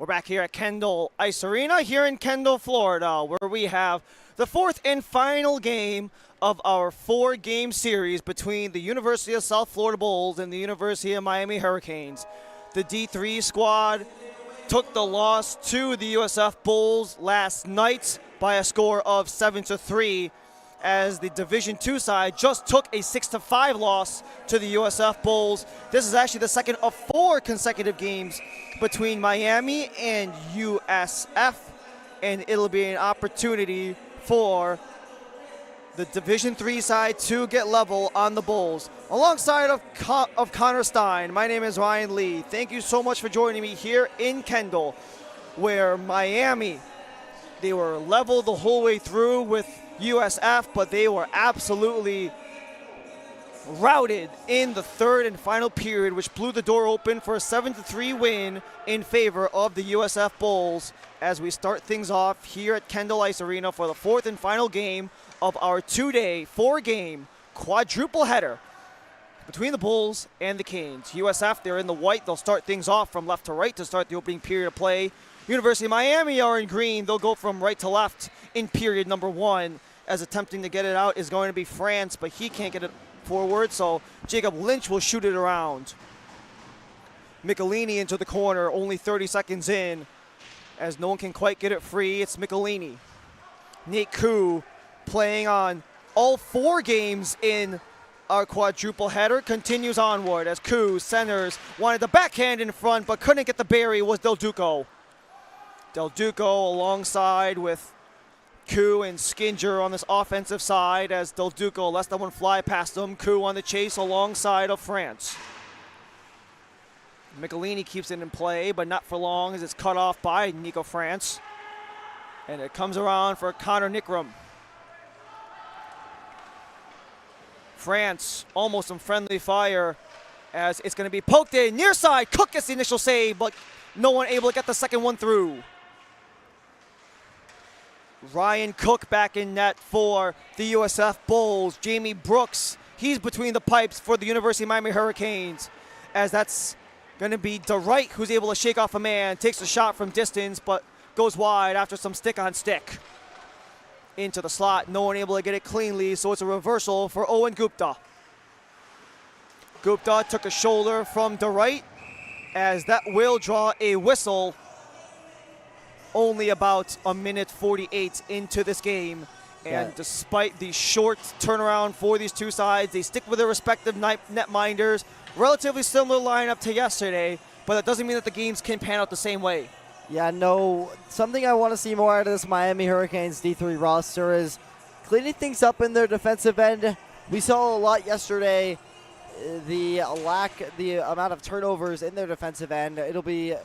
We're back here at Kendall Ice Arena here in Kendall, Florida, where we have the fourth and final game of our four-game series between the University of South Florida Bulls and the University of Miami Hurricanes. The D3 squad took the loss to the USF Bulls last night by a score of 7-3, as the Division II side just took a 6-5 loss to the USF Bulls. This is actually the second of four consecutive games between Miami and USF, and it'll be an opportunity for the Division III side to get level on the Bulls. Alongside of Connor Stein, my name is Ryan Lee. Thank you so much for joining me here in Kendall, where Miami, they were level the whole way through with USF, but they were absolutely routed in the third and final period, which blew the door open for a 7-3 win in favor of the USF Bulls as we start things off here at Kendall Ice Arena for the fourth and final game of our two-day, four-game quadruple header between the Bulls and the Canes. USF, they're in the white. They'll start things off from left to right to start the opening period of play. University of Miami are in green. They'll go from right to left in period number one, as attempting to get it out is going to be France, but he can't get it forward, so Jacob Lynch will shoot it around. Michelini into the corner, only 30 seconds in, as no one can quite get it free. It's Michelini. Nate Koo, playing on all four games in our quadruple header, continues onward as Koo centers, wanted the backhand in front but couldn't get the bury, was Del Duco. Del Duco alongside with Koo and Skinger on this offensive side, as Del Duco lets that one fly past him. Koo on the chase alongside of France. Michelini keeps it in play, but not for long as it's cut off by Nico France. And it comes around for Connor Nickram. France almost some friendly fire as it's going to be poked in. Near side, Cook gets the initial save, but no one able to get the second one through. Ryan Cook back in net for the USF Bulls. Jamie Brooks, he's between the pipes for the University of Miami Hurricanes, as that's going to be DeWright who's able to shake off a man, takes a shot from distance, but goes wide after some stick-on-stick. Into the slot, no one able to get it cleanly, so it's a reversal for Owen Gupta. Gupta took a shoulder from DeWright, as that will draw a whistle only about a minute 48 into this game. And despite the short turnaround for these two sides, they stick with their respective netminders. Relatively similar lineup to yesterday, but that doesn't mean that the games can pan out the same way. Yeah, no, something I want to see more out of this Miami Hurricanes D3 roster is cleaning things up in their defensive end. We saw a lot yesterday, the amount of turnovers in their defensive end. It'll be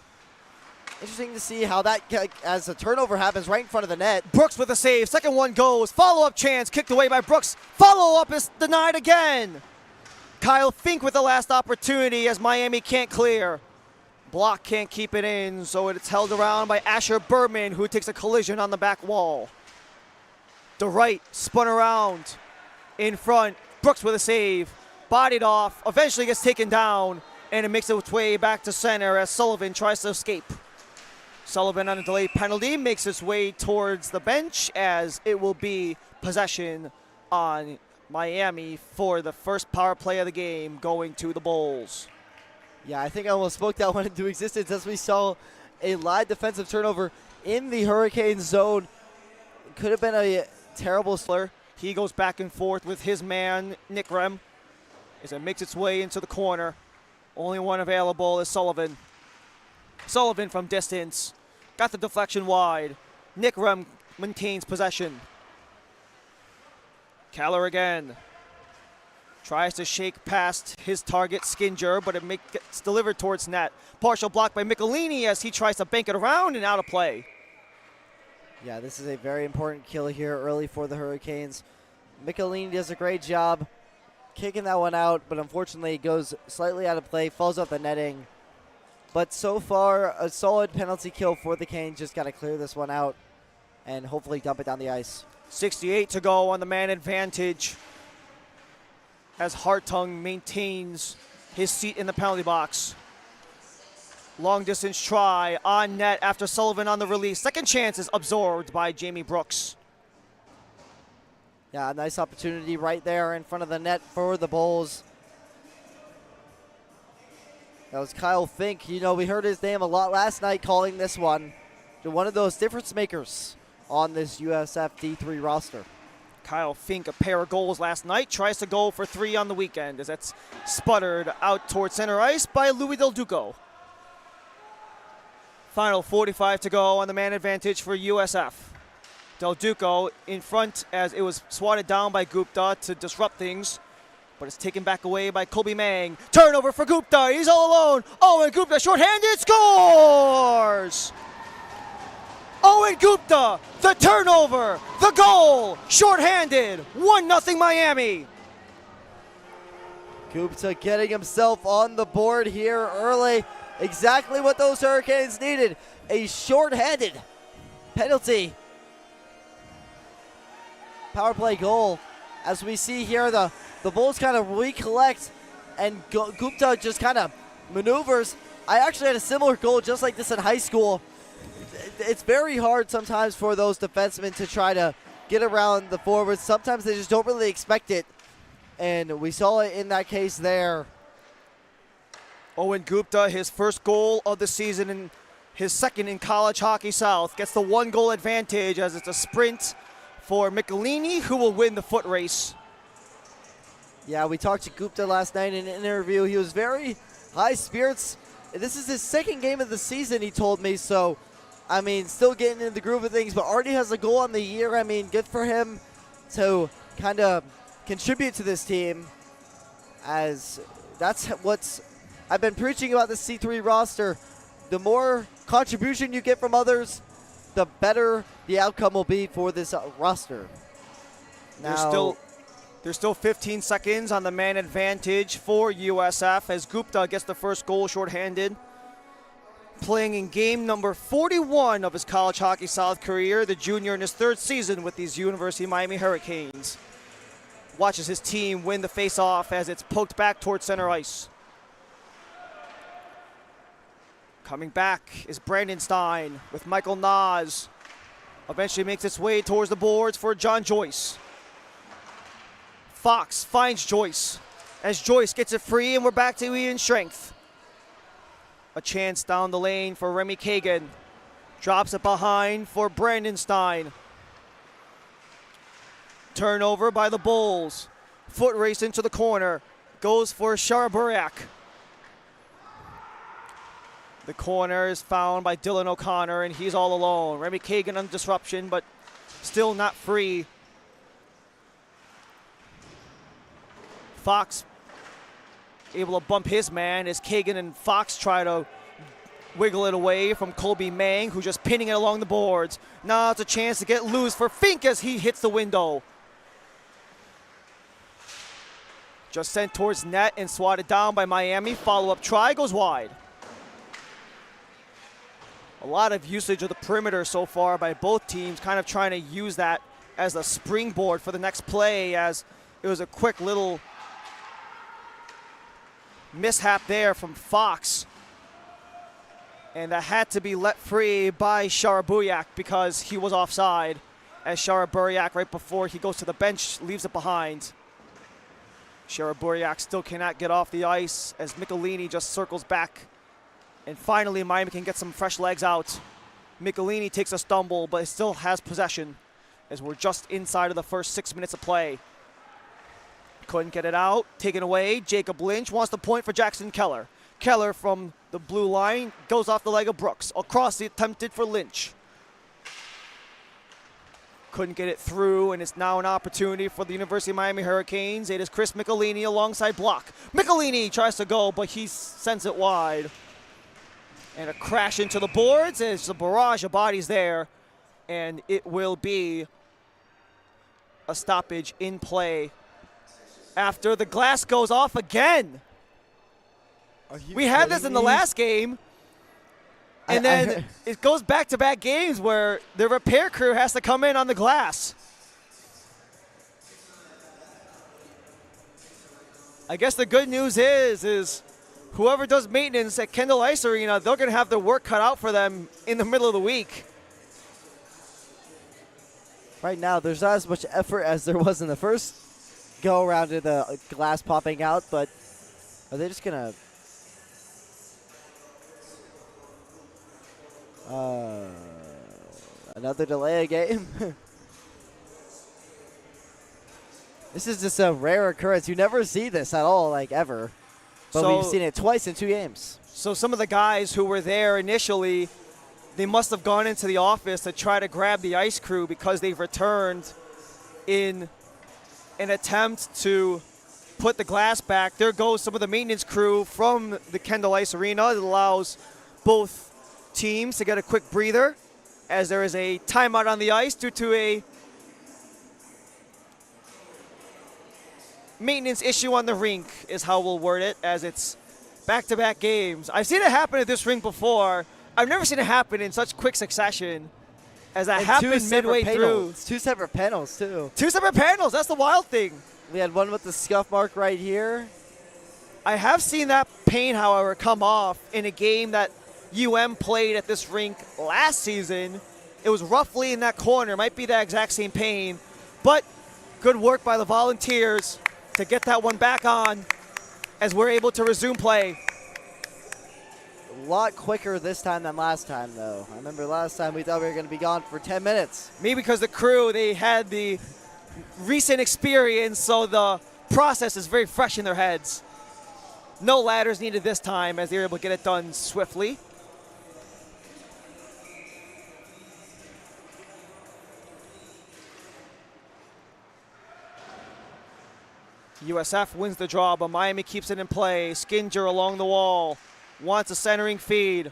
interesting to see how that, as a turnover happens right in front of the net. Brooks with a save. Second one goes. Follow-up chance. Kicked away by Brooks. Follow-up is denied again. Kyle Fink with the last opportunity as Miami can't clear. Block can't keep it in, so it's held around by Asher Berman, who takes a collision on the back wall. DeWright spun around in front. Brooks with a save. Bodied off. Eventually gets taken down, and it makes its way back to center as Sullivan tries to escape. Sullivan on a delayed penalty makes its way towards the bench, as it will be possession on Miami for the first power play of the game, going to the Bulls. Yeah, I think I almost spoke that one into existence as we saw a live defensive turnover in the Hurricane zone. Could have been a terrible slur. He goes back and forth with his man, Nickram, as it makes its way into the corner. Only one available is Sullivan. Sullivan from distance. Got the deflection wide. Nickram maintains possession. Keller again. Tries to shake past his target, Skinger, but it gets delivered towards net. Partial block by Michelini as he tries to bank it around and out of play. Yeah, this is a very important kill here early for the Hurricanes. Michelini does a great job kicking that one out, but unfortunately it goes slightly out of play, falls off the netting. But so far, a solid penalty kill for the Canes. Just got to clear this one out and hopefully dump it down the ice. 68 to go on the man advantage, as Hartung maintains his seat in the penalty box. Long distance try on net after Sullivan on the release. Second chance is absorbed by Jamie Brooks. Yeah, nice opportunity right there in front of the net for the Bulls. That was Kyle Fink. You know, we heard his name a lot last night calling this one. One of those difference makers on this USF D3 roster. Kyle Fink, a pair of goals last night, tries to go for 3 on the weekend as that's sputtered out towards center ice by Louis Del Duco. Final 45 to go on the man advantage for USF. Del Duco in front as it was swatted down by Gupta to disrupt things, but it's taken back away by Colby Mang. Turnover for Gupta, he's all alone. Owen Gupta, shorthanded, scores! Owen Gupta, the turnover, the goal, shorthanded, 1-0 Miami. Gupta getting himself on the board here early. Exactly what those Hurricanes needed. A shorthanded penalty. Power play goal. As we see here, the Bulls kind of recollect and Gupta just kind of maneuvers. I actually had a similar goal just like this in high school. It's very hard sometimes for those defensemen to try to get around the forwards. Sometimes they just don't really expect it. And we saw it in that case there. Owen Gupta, his first goal of the season and his second in College Hockey South, gets the 1-goal advantage as it's a sprint for Michelini, who will win the foot race. Yeah, we talked to Gupta last night in an interview. He was very high spirits. This is his second game of the season, he told me. So, I mean, still getting in the groove of things, but already has a goal on the year. I mean, good for him to kind of contribute to this team, as that's what's I've been preaching about the C3 roster. The more contribution you get from others, the better the outcome will be for this roster. Now, there's still 15 seconds on the man advantage for USF as Gupta gets the first goal shorthanded. Playing in game number 41 of his College Hockey South career, the junior in his 3rd season with these University of Miami Hurricanes. Watches his team win the face-off as it's poked back towards center ice. Coming back is Brandon Stein with Michael Nas. Eventually makes its way towards the boards for John Joyce. Fox finds Joyce as Joyce gets it free, and we're back to even strength. A chance down the lane for Remy Kagan. Drops it behind for Brandon Stein. Turnover by the Bulls. Foot race into the corner. Goes for Sharaburiak. The corner is found by Dylan O'Connor, and he's all alone. Remy Kagan on disruption, but still not free. Fox able to bump his man as Kagan and Fox try to wiggle it away from Colby Mang, who's just pinning it along the boards. Now it's a chance to get loose for Fink as he hits the window. Just sent towards net and swatted down by Miami. Follow-up try goes wide. A lot of usage of the perimeter so far by both teams, kind of trying to use that as a springboard for the next play, as it was a quick little mishap there from Fox. And that had to be let free by Sharaburiak because he was offside, as Sharaburiak, right before he goes to the bench, leaves it behind. Sharaburiak still cannot get off the ice as Michelini just circles back. And finally, Miami can get some fresh legs out. Michelini takes a stumble, but still has possession as we're just inside of the first 6 minutes of play. Couldn't get it out. Taken away. Jacob Lynch wants the point for Jackson Keller. Keller from the blue line goes off the leg of Brooks. Across the attempted for Lynch. Couldn't get it through, and it's now an opportunity for the University of Miami Hurricanes. It is Chris Michelini alongside Block. Michelini tries to go, but he sends it wide. And a crash into the boards. There's a barrage of bodies there, and it will be a stoppage in play after the glass goes off again. We had this in the last game, and then it goes back-to-back games where the repair crew has to come in on the glass. I guess the good news is whoever does maintenance at Kendall Ice Arena, they're going to have their work cut out for them in the middle of the week. Right now, there's not as much effort as there was in the first go-around to the glass popping out, but are they just going to... another delay a game? This is just a rare occurrence. You never see this at all, like, ever. But we've seen it twice in 2 games. So some of the guys who were there initially, they must have gone into the office to try to grab the ice crew because they've returned in an attempt to put the glass back. There goes some of the maintenance crew from the Kendall Ice Arena. It allows both teams to get a quick breather as there is a timeout on the ice due to a maintenance issue on the rink is how we'll word it, as it's back-to-back games. I've seen it happen at this rink before. I've never seen it happen in such quick succession as that happened midway through. It's 2 separate panels, too. 2 separate panels. That's the wild thing. We had one with the scuff mark right here. I have seen that paint, however, come off in a game that played at this rink last season. It was roughly in that corner. Might be that exact same pain. But good work by the Volunteers to get that one back on as we're able to resume play. A lot quicker this time than last time, though. I remember last time we thought we were going to be gone for 10 minutes. Maybe because the crew, they had the recent experience, so the process is very fresh in their heads. No ladders needed this time as they were able to get it done swiftly. USF wins the draw, but Miami keeps it in play. Skinger along the wall wants a centering feed.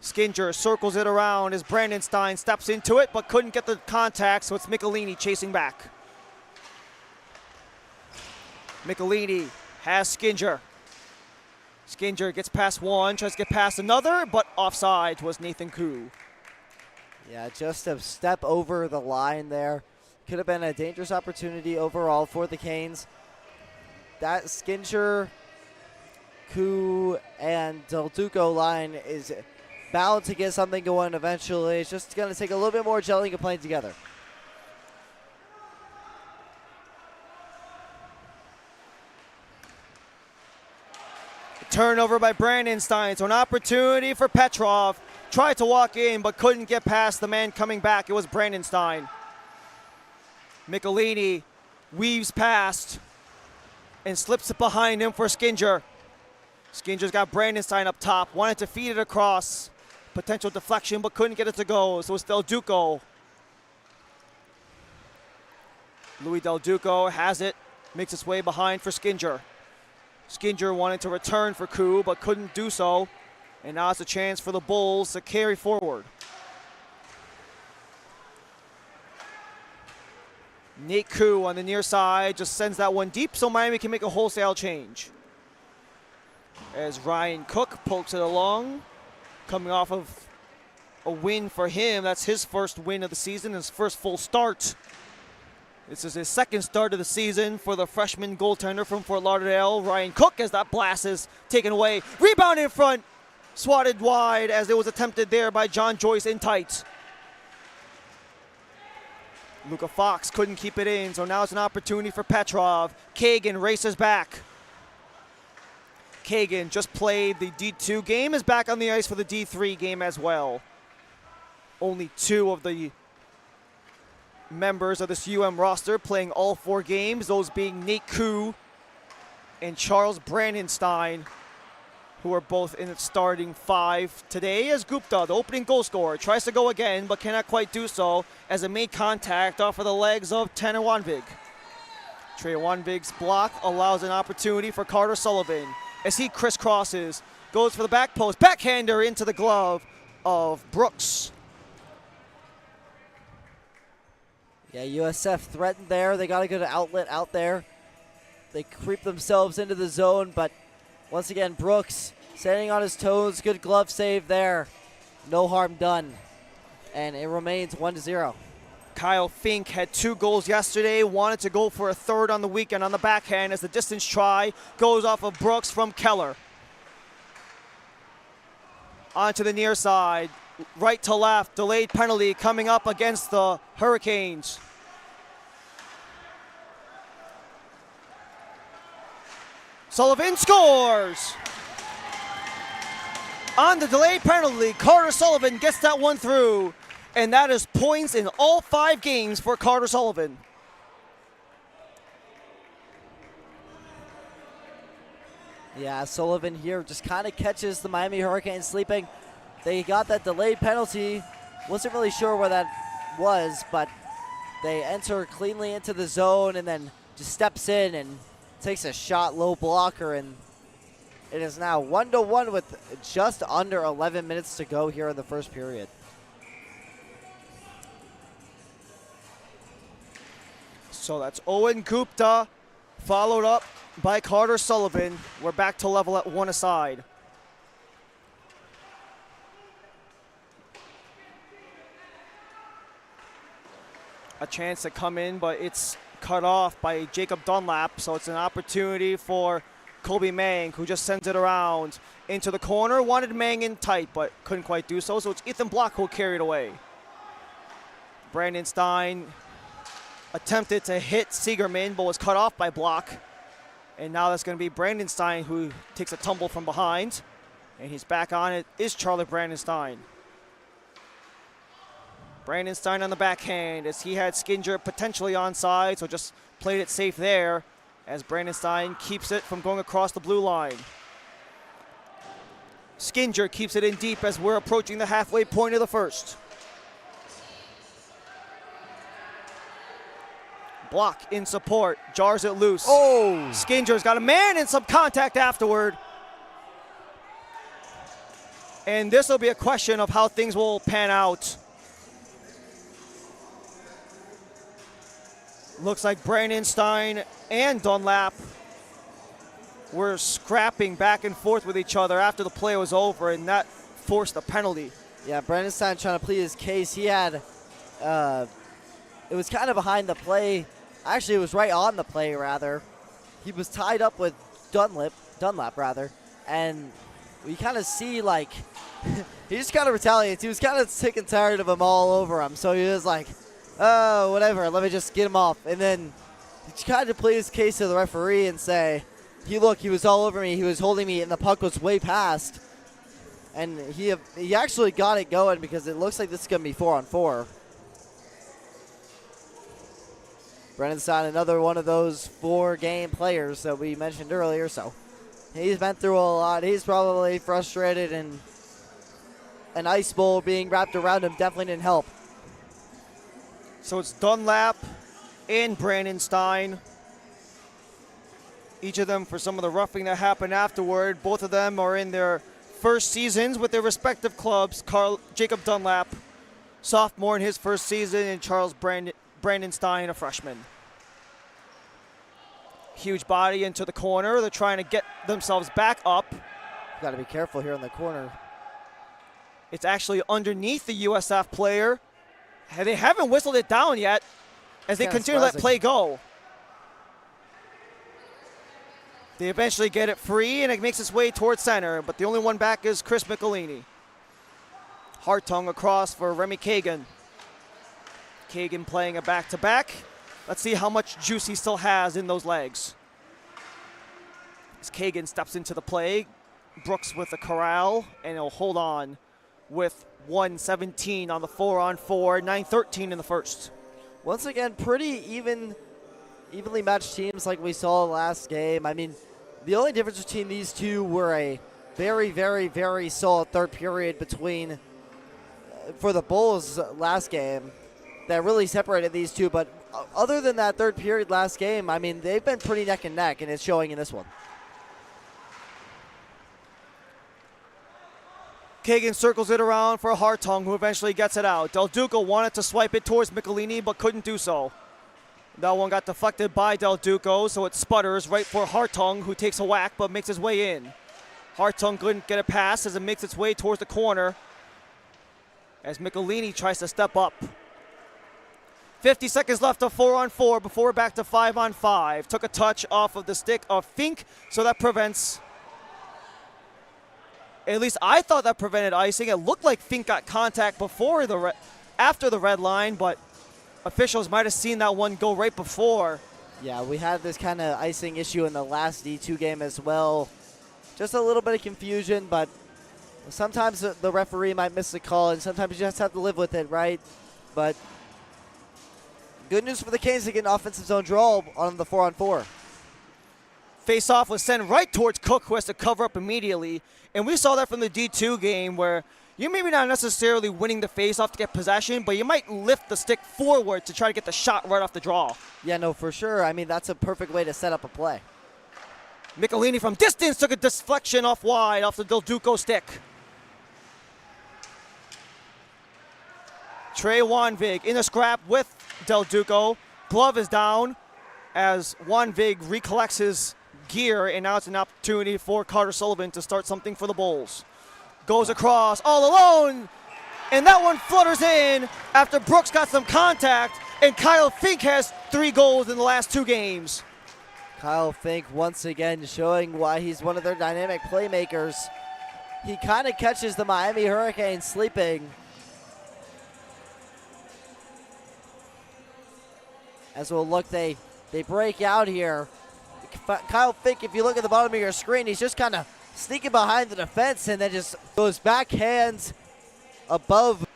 Skinger circles it around as Brandon Stein steps into it, but couldn't get the contact, so it's Michelini chasing back. Michelini has Skinger. Skinger gets past one, tries to get past another, but offside was Nathan Koo. Yeah, just a step over the line there. Could have been a dangerous opportunity overall for the Canes. That Skinger, Koo, and Del Duco line is bound to get something going eventually. It's just going to take a little bit more gelling and playing together. Turnover by Brandon Stein, so an opportunity for Petrov. Tried to walk in, but couldn't get past the man coming back. It was Brandon Stein. Michelini weaves past and slips it behind him for Skinger. Skinger's got Brandon Stein up top, wanted to feed it across. Potential deflection, but couldn't get it to go, so it's Del Duco. Louis Del Duco has it, makes its way behind for Skinger. Skinger wanted to return for Koo, but couldn't do so. And now it's a chance for the Bulls to carry forward. Nate Koo on the near side just sends that one deep so Miami can make a wholesale change. As Ryan Cook pokes it along, coming off of a win for him. That's his first win of the season, his first full start. This is his second start of the season for the freshman goaltender from Fort Lauderdale, Ryan Cook, as that blast is taken away. Rebound in front, swatted wide as it was attempted there by John Joyce in tight. Luka Fox couldn't keep it in, so now it's an opportunity for Petrov. Kagan races back. Kagan just played the D2 game, is back on the ice for the D3 game as well. Only 2 of the members of this roster playing all 4 games, those being Nate Koo and Charles Brandenstein, who are both in the starting 5 today, as Gupta, the opening goal scorer, tries to go again but cannot quite do so as it made contact off of the legs of Tanner Wanvig. Trey Wanvig's block allows an opportunity for Carter Sullivan as he crisscrosses, goes for the back post, backhander into the glove of Brooks. Yeah, USF threatened there. They got a good outlet out there. They creep themselves into the zone, but once again, Brooks standing on his toes. Good glove save there. No harm done. And it remains 1-0. Kyle Fink had 2 goals yesterday, wanted to go for a third on the weekend on the backhand as the distance try goes off of Brooks from Keller. onto the near side. Right to left, delayed penalty coming up against the Hurricanes. Sullivan scores! On the delayed penalty, Carter Sullivan gets that one through, and that is points in all 5 games for Carter Sullivan. Yeah, Sullivan here just kind of catches the Miami Hurricanes sleeping. They got that delayed penalty. Wasn't really sure where that was, but they enter cleanly into the zone and then just steps in and takes a shot, low blocker, and it is now 1-1 with just under 11 minutes to go here in the first period. So that's Owen Gupta, followed up by Carter Sullivan. We're back to level at 1 aside. A chance to come in, but it's cut off by Jacob Dunlap, so it's an opportunity for Kobe Mang, who just sends it around into the corner. Wanted Mang in tight, but couldn't quite do so, so it's Ethan Block who'll carry it away. Brandon Stein attempted to hit Siegerman, but was cut off by Block. And now that's going to be Brandon Stein, who takes a tumble from behind. And he's back on it, is Charlie Brandon Stein. Brandon Stein on the backhand as he had Skinger potentially onside, so just played it safe there as Brandon Stein keeps it from going across the blue line. Skinger keeps it in deep as we're approaching the halfway point of the first. Block in support, jars it loose. Oh! Skinger's got a man and some contact afterward. And this will be a question of how things will pan out. Looks like Brandon Stein and Dunlap were scrapping back and forth with each other after the play was over, and that forced a penalty. Yeah, Brandon Stein trying to plead his case. He had, it was kind of behind the play. Actually, it was right on the play, rather. He was tied up with Dunlap, rather, and we kind of see, like, he just kind of retaliates. He was kind of sick and tired of him all over him, so he was like, oh, whatever, let me just get him off. And then he tried to plead his case to the referee and say, he was all over me, he was holding me, and the puck was way past. And he actually got it going because it looks like this is going to be 4-on-4. Brennan Stein, another one of those 4-game players that we mentioned earlier, so he's been through a lot. He's probably frustrated, and an ice bowl being wrapped around him definitely didn't help. So it's Dunlap and Brandon Stein. Each of them for some of the roughing that happened afterward. Both of them are in their first seasons with their respective clubs. Jacob Dunlap, sophomore in his first season, and Brandon Stein, a freshman. Huge body into the corner. They're trying to get themselves back up. Got to be careful here in the corner. It's actually underneath the USF player. They haven't whistled it down yet as they continue to let play go. They eventually get it free, and it makes its way towards center, but the only one back is Chris Michelini. Hartung across for Remy Kagan. Kagan playing a back-to-back. Let's see how much juice he still has in those legs. As Kagan steps into the play, Brooks with the corral, and he'll hold on with 1:17 on the 4-on-4, 9:13 in the first. Once again, pretty evenly matched teams like we saw last game. I mean, the only difference between these two were a very, very, very solid third period between for the Bulls last game that really separated these two. But other than that third period last game, I mean, they've been pretty neck and neck, and it's showing in this one. Kagan circles it around for Hartung, who eventually gets it out. Del Duca wanted to swipe it towards Michelini, but couldn't do so. That one got deflected by Del Duca, so it sputters right for Hartung, who takes a whack but makes his way in. Hartung couldn't get a pass as it makes its way towards the corner as Michelini tries to step up. 50 seconds left of 4-on-4 before we're back to 5-on-5. Took a touch off of the stick of Fink, so that prevents At least I thought that prevented icing. It looked like Fink got contact before after the red line, but officials might have seen that one go right before. Yeah, we had this kind of icing issue in the last D2 game as well. Just a little bit of confusion, but sometimes the referee might miss the call, and sometimes you just have to live with it, right? But good news for the Canes to get an offensive zone draw on the 4-on-4. Face-off was sent right towards Cook, who has to cover up immediately. And we saw that from the D2 game where you're maybe not necessarily winning the face-off to get possession, but you might lift the stick forward to try to get the shot right off the draw. Yeah, no, for sure. I mean, that's a perfect way to set up a play. Michelini from distance took a deflection off wide off the Del Duco stick. Trey Wanvig in a scrap with Del Duco. Glove is down as Wanvig recollects his gear, and now it's an opportunity for Carter Sullivan to start something for the Bulls. Goes across all alone, and that one flutters in after Brooks got some contact, and Kyle Fink has 3 goals in the last 2 games. Kyle Fink once again showing why he's one of their dynamic playmakers. He kind of catches the Miami Hurricanes sleeping. As we'll look, they break out here. Kyle Fink, if you look at the bottom of your screen, he's just kind of sneaking behind the defense and then just goes backhands above.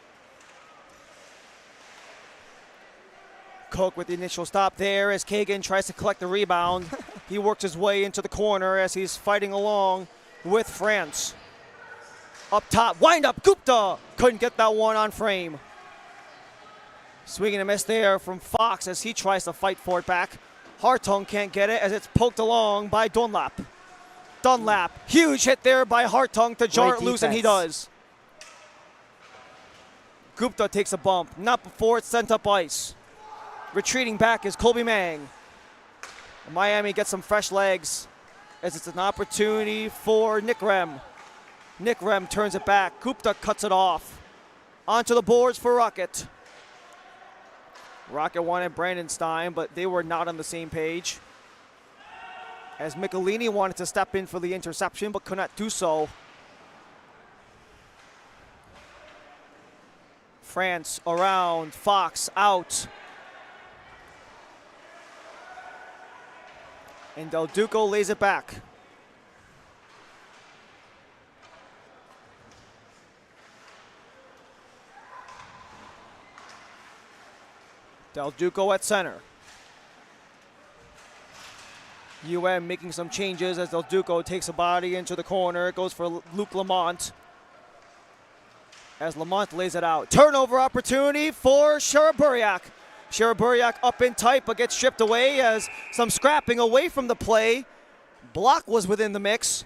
Cook with the initial stop there as Kagan tries to collect the rebound. He works his way into the corner as he's fighting along with France. Up top, wind up, Gupta couldn't get that one on frame. Swing and a miss there from Fox as he tries to fight for it back. Hartung can't get it as it's poked along by Dunlap. Huge hit there by Hartung to jar it loose, and he does. Gupta takes a bump, not before it's sent up ice. Retreating back is Colby Mang. Miami gets some fresh legs as it's an opportunity for Nick Rem. Nick Rem turns it back. Gupta cuts it off. Onto the boards for Rocket. Rocket wanted Brandon Stein, but they were not on the same page. As Michelini wanted to step in for the interception, but could not do so. France around, Fox out. And Del Duco lays it back. Del Duco at center. UM making some changes as Del Duco takes a body into the corner. It goes for Luke Lamont. As Lamont lays it out. Turnover opportunity for Sheraburiak. Sheraburiak up in tight but gets stripped away as some scrapping away from the play. Block was within the mix.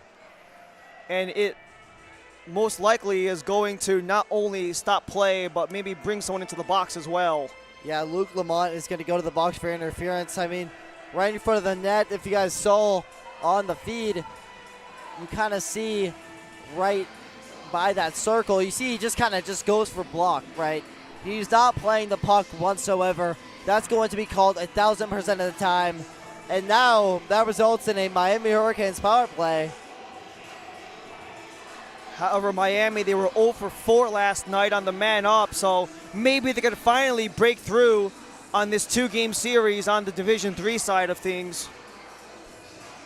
And it most likely is going to not only stop play but maybe bring someone into the box as well. Yeah, Luke Lamont is going to go to the box for interference. I mean, right in front of the net, if you guys saw on the feed, you kind of see right by that circle, you see he just kind of just goes for block, right? He's not playing the puck whatsoever. That's going to be called 1,000% of the time. And now that results in a Miami Hurricanes power play. However, Miami, they were 0 for 4 last night on the man up, so maybe they could finally break through on this 2-game series on the Division III side of things,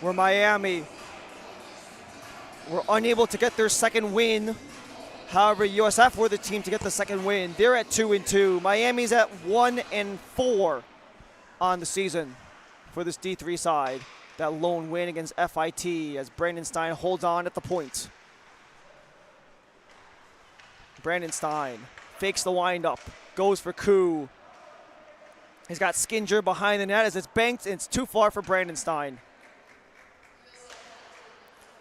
where Miami were unable to get their second win. However, USF were the team to get the second win. They're at 2-2. Miami's at 1-4 on the season for this D3 side. That lone win against FIT as Brandon Stein holds on at the point. Brandon Stein fakes the windup, goes for Koo. He's got Skinger behind the net as it's banked, and it's too far for Brandon Stein.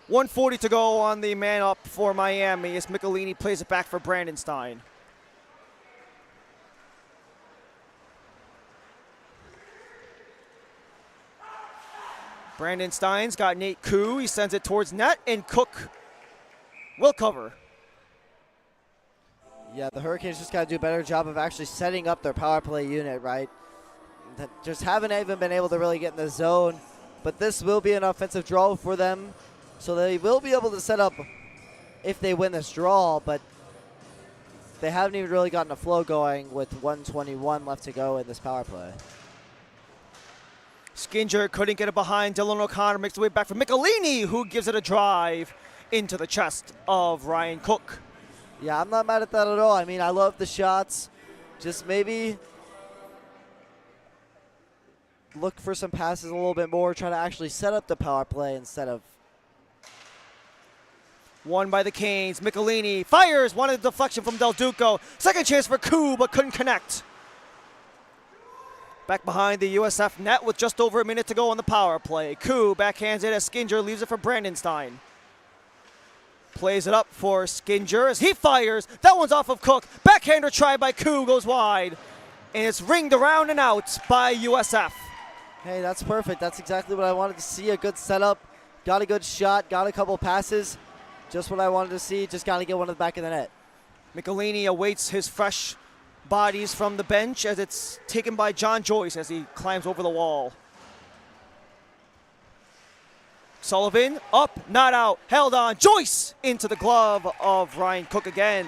1:40 to go on the man up for Miami as Michelini plays it back for Brandon Stein. Brandon Stein's got Nate Koo. He sends it towards net, and Cook will cover. Yeah, the Hurricanes just got to do a better job of actually setting up their power play unit, right? Just haven't even been able to really get in the zone. But this will be an offensive draw for them. So they will be able to set up if they win this draw, but they haven't even really gotten a flow going with 1:21 left to go in this power play. Skinger couldn't get it behind. Dylan O'Connor makes the way back for Michelini, who gives it a drive into the chest of Ryan Cook. Yeah, I'm not mad at that at all. I mean, I love the shots. Just maybe look for some passes a little bit more, try to actually set up the power play instead of... Won by the Canes. Michelini fires, wanted a deflection from Del Duco. Second chance for Koo, but couldn't connect. Back behind the USF net with just over a minute to go on the power play. Koo backhands it as Skinger leaves it for Brandenstein. Plays it up for Skinger as he fires. That one's off of Cook. Backhander try by Koo goes wide. And it's ringed around and out by USF. Hey, that's perfect. That's exactly what I wanted to see. A good setup. Got a good shot. Got a couple passes. Just what I wanted to see. Just got to get one to the back of the net. Michelini awaits his fresh bodies from the bench as it's taken by John Joyce as he climbs over the wall. Sullivan, up, not out, held on. Joyce into the glove of Ryan Cook again.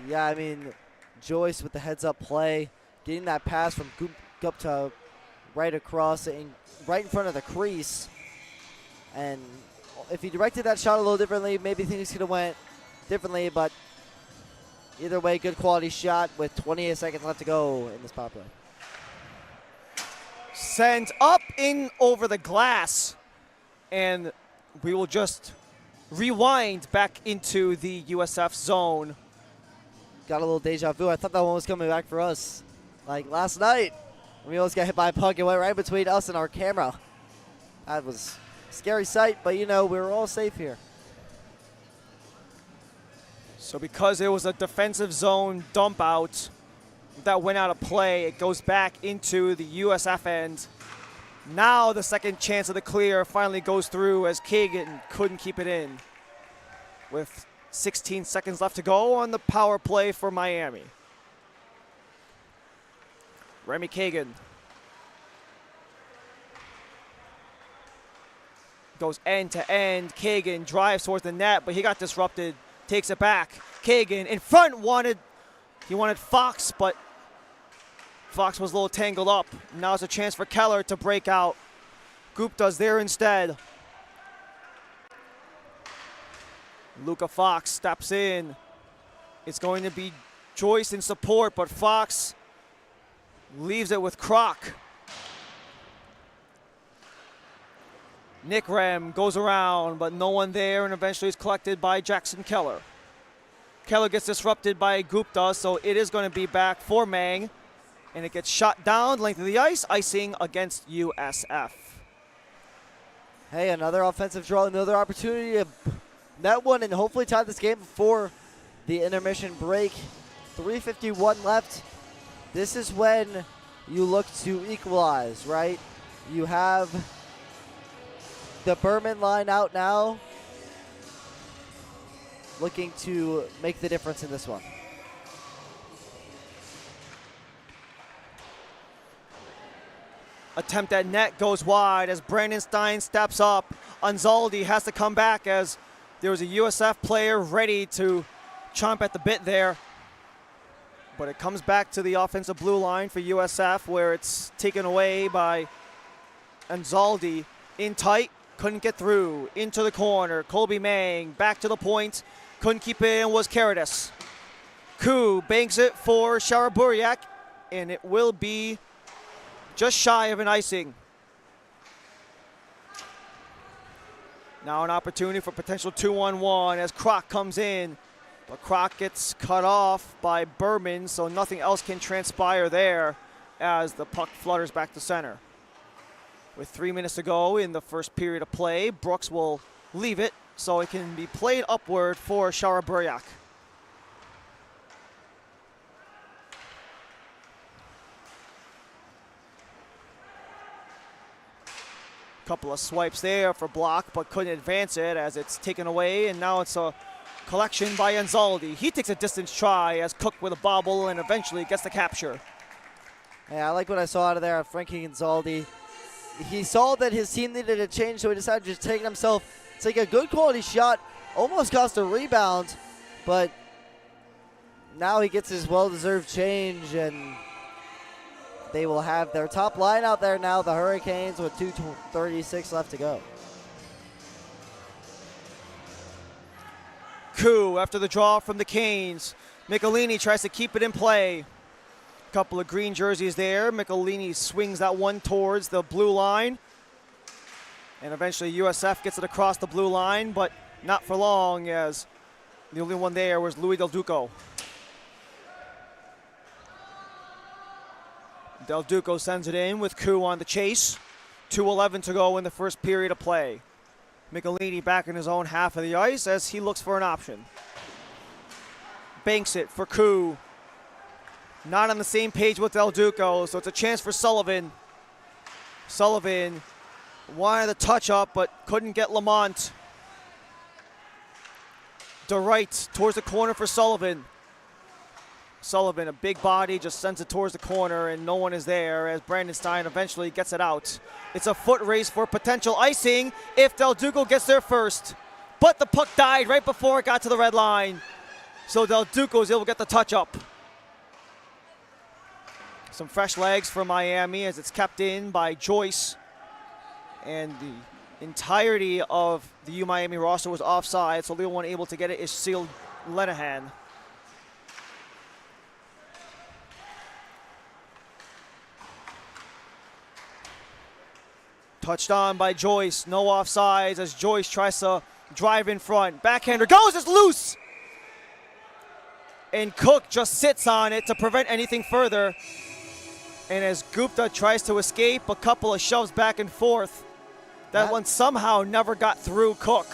Yeah, I mean, Joyce with the heads-up play, getting that pass from Gupta right across, right in front of the crease. And if he directed that shot a little differently, maybe things could have went differently, but either way, good quality shot with 28 seconds left to go in this power play. Sent up in over the glass, and we will just rewind back into the USF zone. Got a little deja vu. I thought that one was coming back for us. Like last night, we almost got hit by a puck. It went right between us and our camera. That was a scary sight, but you know, we were all safe here. So because it was a defensive zone dump out that went out of play, it goes back into the USF end. Now the second chance of the clear finally goes through as Kagan couldn't keep it in. With 16 seconds left to go on the power play for Miami. Remy Kagan goes end to end. Kagan drives towards the net, but he got disrupted. Takes it back. Kagan in front he wanted Fox, but Fox was a little tangled up. Now it's a chance for Keller to break out. Gupta's there instead. Luca Fox steps in. It's going to be Joyce in support, but Fox leaves it with Kroc. Nick Rem goes around, but no one there, and eventually is collected by Jackson Keller. Keller gets disrupted by Gupta, so it is going to be back for Mang, and it gets shot down, length of the ice, icing against USF. Hey, another offensive draw, another opportunity to net one and hopefully tie this game before the intermission break. 3:51 left. This is when you look to equalize, right? You have the Berman line out now, looking to make the difference in this one. Attempt at net goes wide as Brandenstein steps up. Anzaldi has to come back as there was a USF player ready to chomp at the bit there. But it comes back to the offensive blue line for USF, where it's taken away by Anzaldi. In tight, couldn't get through. Into the corner, Colby Mang back to the point. Couldn't keep it in, was Caritas. Koo banks it for Sharaburiak, and it will be just shy of an icing. Now an opportunity for potential 2-on-1 as Kroc comes in. But Kroc gets cut off by Berman, so nothing else can transpire there as the puck flutters back to center. With 3 minutes to go in the first period of play, Brooks will leave it so it can be played upward for Sharaburiak. Couple of swipes there for block, but couldn't advance it as it's taken away, and now it's a collection by Anzaldi. He takes a distance try as Cook with a bobble and eventually gets the capture. Hey, I like what I saw out of there of Frankie Anzaldi. He saw that his team needed a change, so he decided to take himself take a good quality shot, almost cost a rebound, but now he gets his well-deserved change, and they will have their top line out there now, the Hurricanes, with 2:36 left to go. Coup after the draw from the Canes. Michelini tries to keep it in play. Couple of green jerseys there. Michelini swings that one towards the blue line. And eventually USF gets it across the blue line, but not for long, as the only one there was Louis Del Duco. Del Duco sends it in with Coup on the chase. 2:11 to go in the first period of play. Michelini back in his own half of the ice as he looks for an option. Banks it for Coup. Not on the same page with Del Duco, so it's a chance for Sullivan. Sullivan wanted the touch up, but couldn't get Lamont. DeWright towards the corner for Sullivan. Sullivan, a big body, just sends it towards the corner, and no one is there as Brandon Stein eventually gets it out. It's a foot race for potential icing if Del Duco gets there first. But the puck died right before it got to the red line. So Del Duco is able to get the touch up. Some fresh legs for Miami as it's kept in by Joyce. And the entirety of the U Miami roster was offside, so the only one able to get it is Seal Lenahan. Touched on by Joyce, no offsides as Joyce tries to drive in front. Backhander goes, it's loose! And Cook just sits on it to prevent anything further. And as Gupta tries to escape, a couple of shoves back and forth. That one somehow never got through Cook.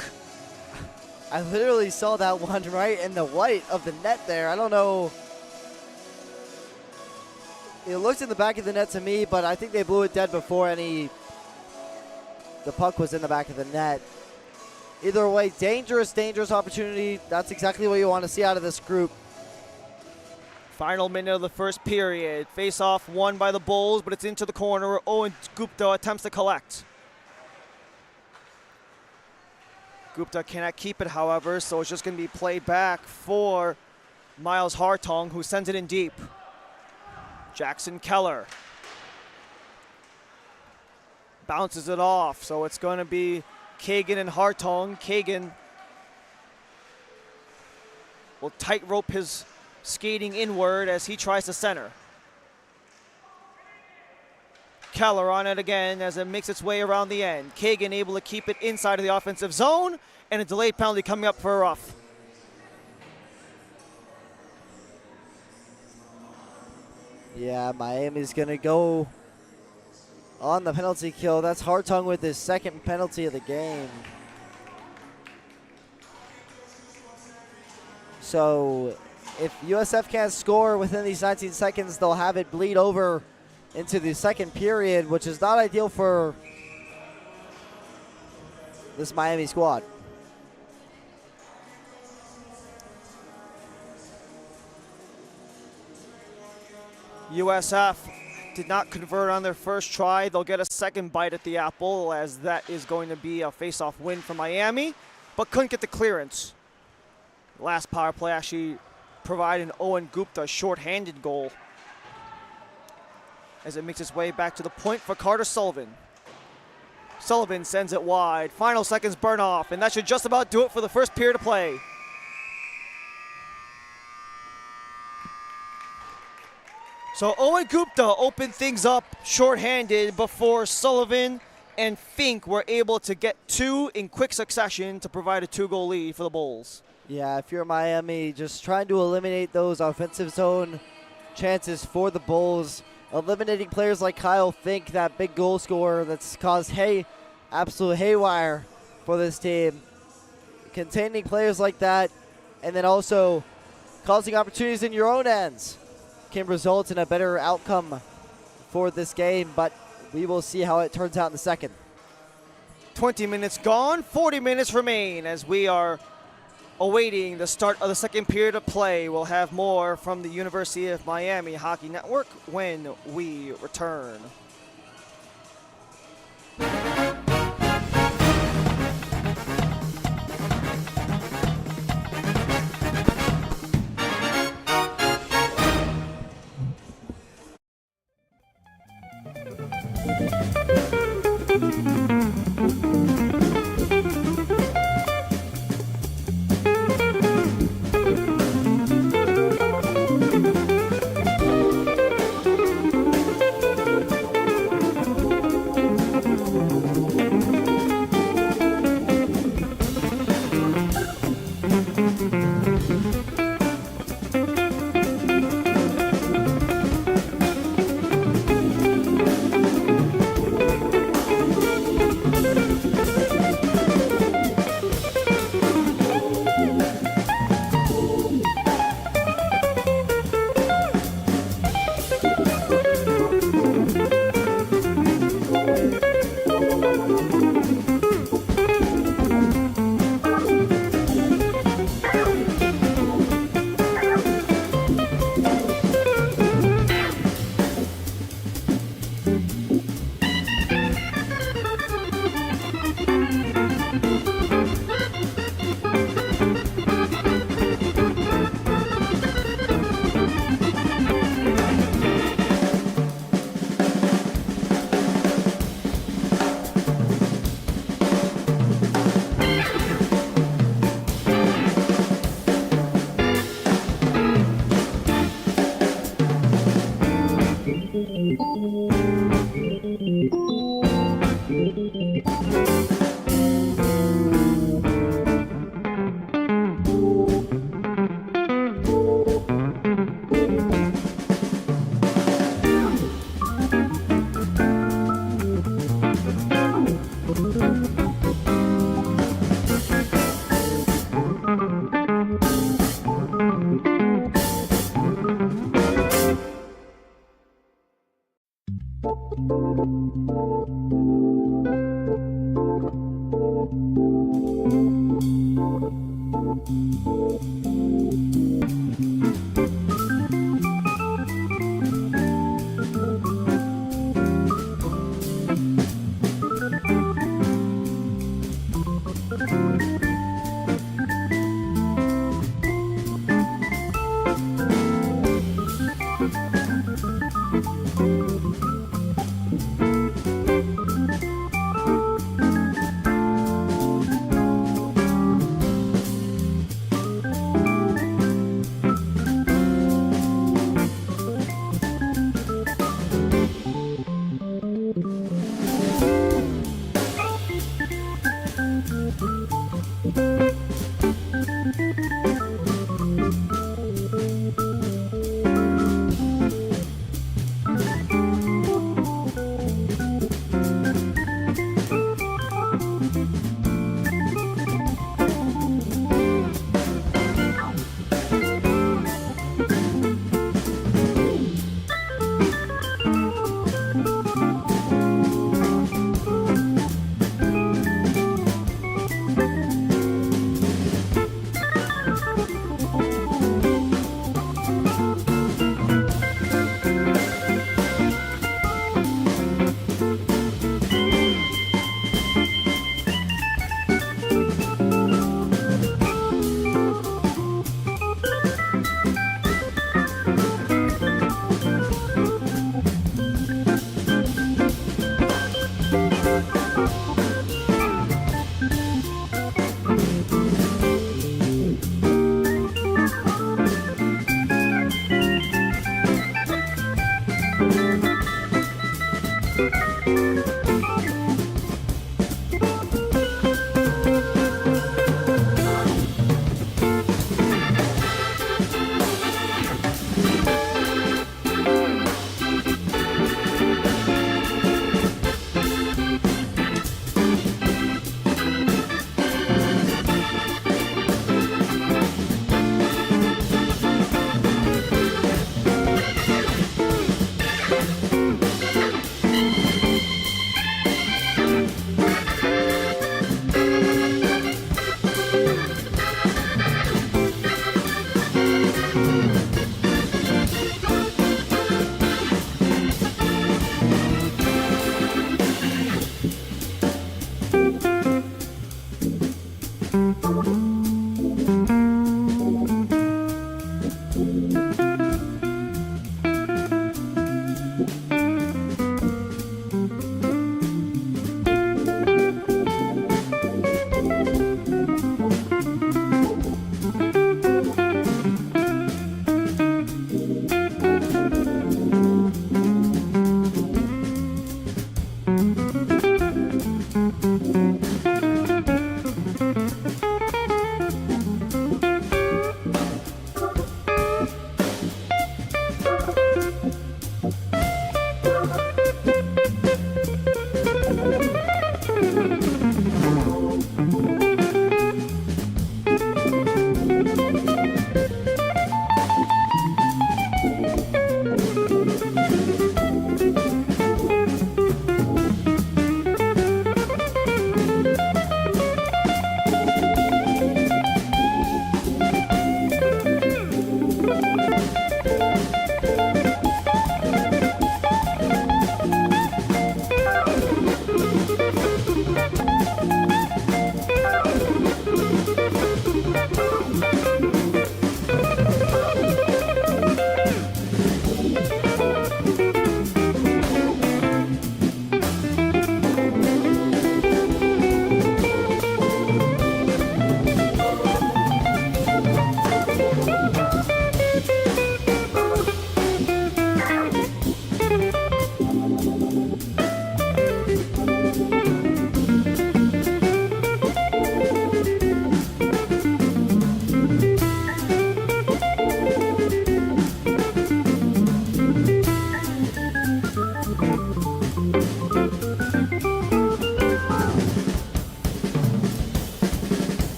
I literally saw that one right in the white of the net there. I don't know. It looked in the back of the net to me, but I think they blew it dead before the puck was in the back of the net. Either way, dangerous opportunity. That's exactly what you want to see out of this group. Final minute of the first period. Face-off won by the Bulls, but it's into the corner where Owen Gupta attempts to collect. Gupta cannot keep it, however, so it's just going to be played back for Miles Hartong, who sends it in deep. Jackson Keller bounces it off, so it's going to be Kagan and Hartong. Kagan will tightrope his skating inward as he tries to center. Keller on it again as it makes its way around the end. Kagan able to keep it inside of the offensive zone, and a delayed penalty coming up for a rough. Yeah, Miami's going to go on the penalty kill. That's Hartung with his second penalty of the game. So if USF can't score within these 19 seconds, they'll have it bleed over into the second period, which is not ideal for this Miami squad. USF did not convert on their first try. They'll get a second bite at the apple, as that is going to be a face-off win for Miami, but couldn't get the clearance. Last power play actually provided an Owen Gupta short-handed goal as it makes its way back to the point for Carter Sullivan. Sullivan sends it wide. Final seconds burn off, and that should just about do it for the first period of play. So Owen Gupta opened things up short-handed before Sullivan and Fink were able to get two in quick succession to provide a two-goal lead for the Bulls. Yeah, if you're Miami, just trying to eliminate those offensive zone chances for the Bulls. Eliminating players like Kyle Fink, that big goal scorer that's caused absolute haywire for this team. Containing players like that, and then also causing opportunities in your own ends can result in a better outcome for this game, but we will see how it turns out in the second. 20 minutes gone, 40 minutes remain as we are awaiting the start of the second period of play. We'll have more from the University of Miami Hockey Network when we return.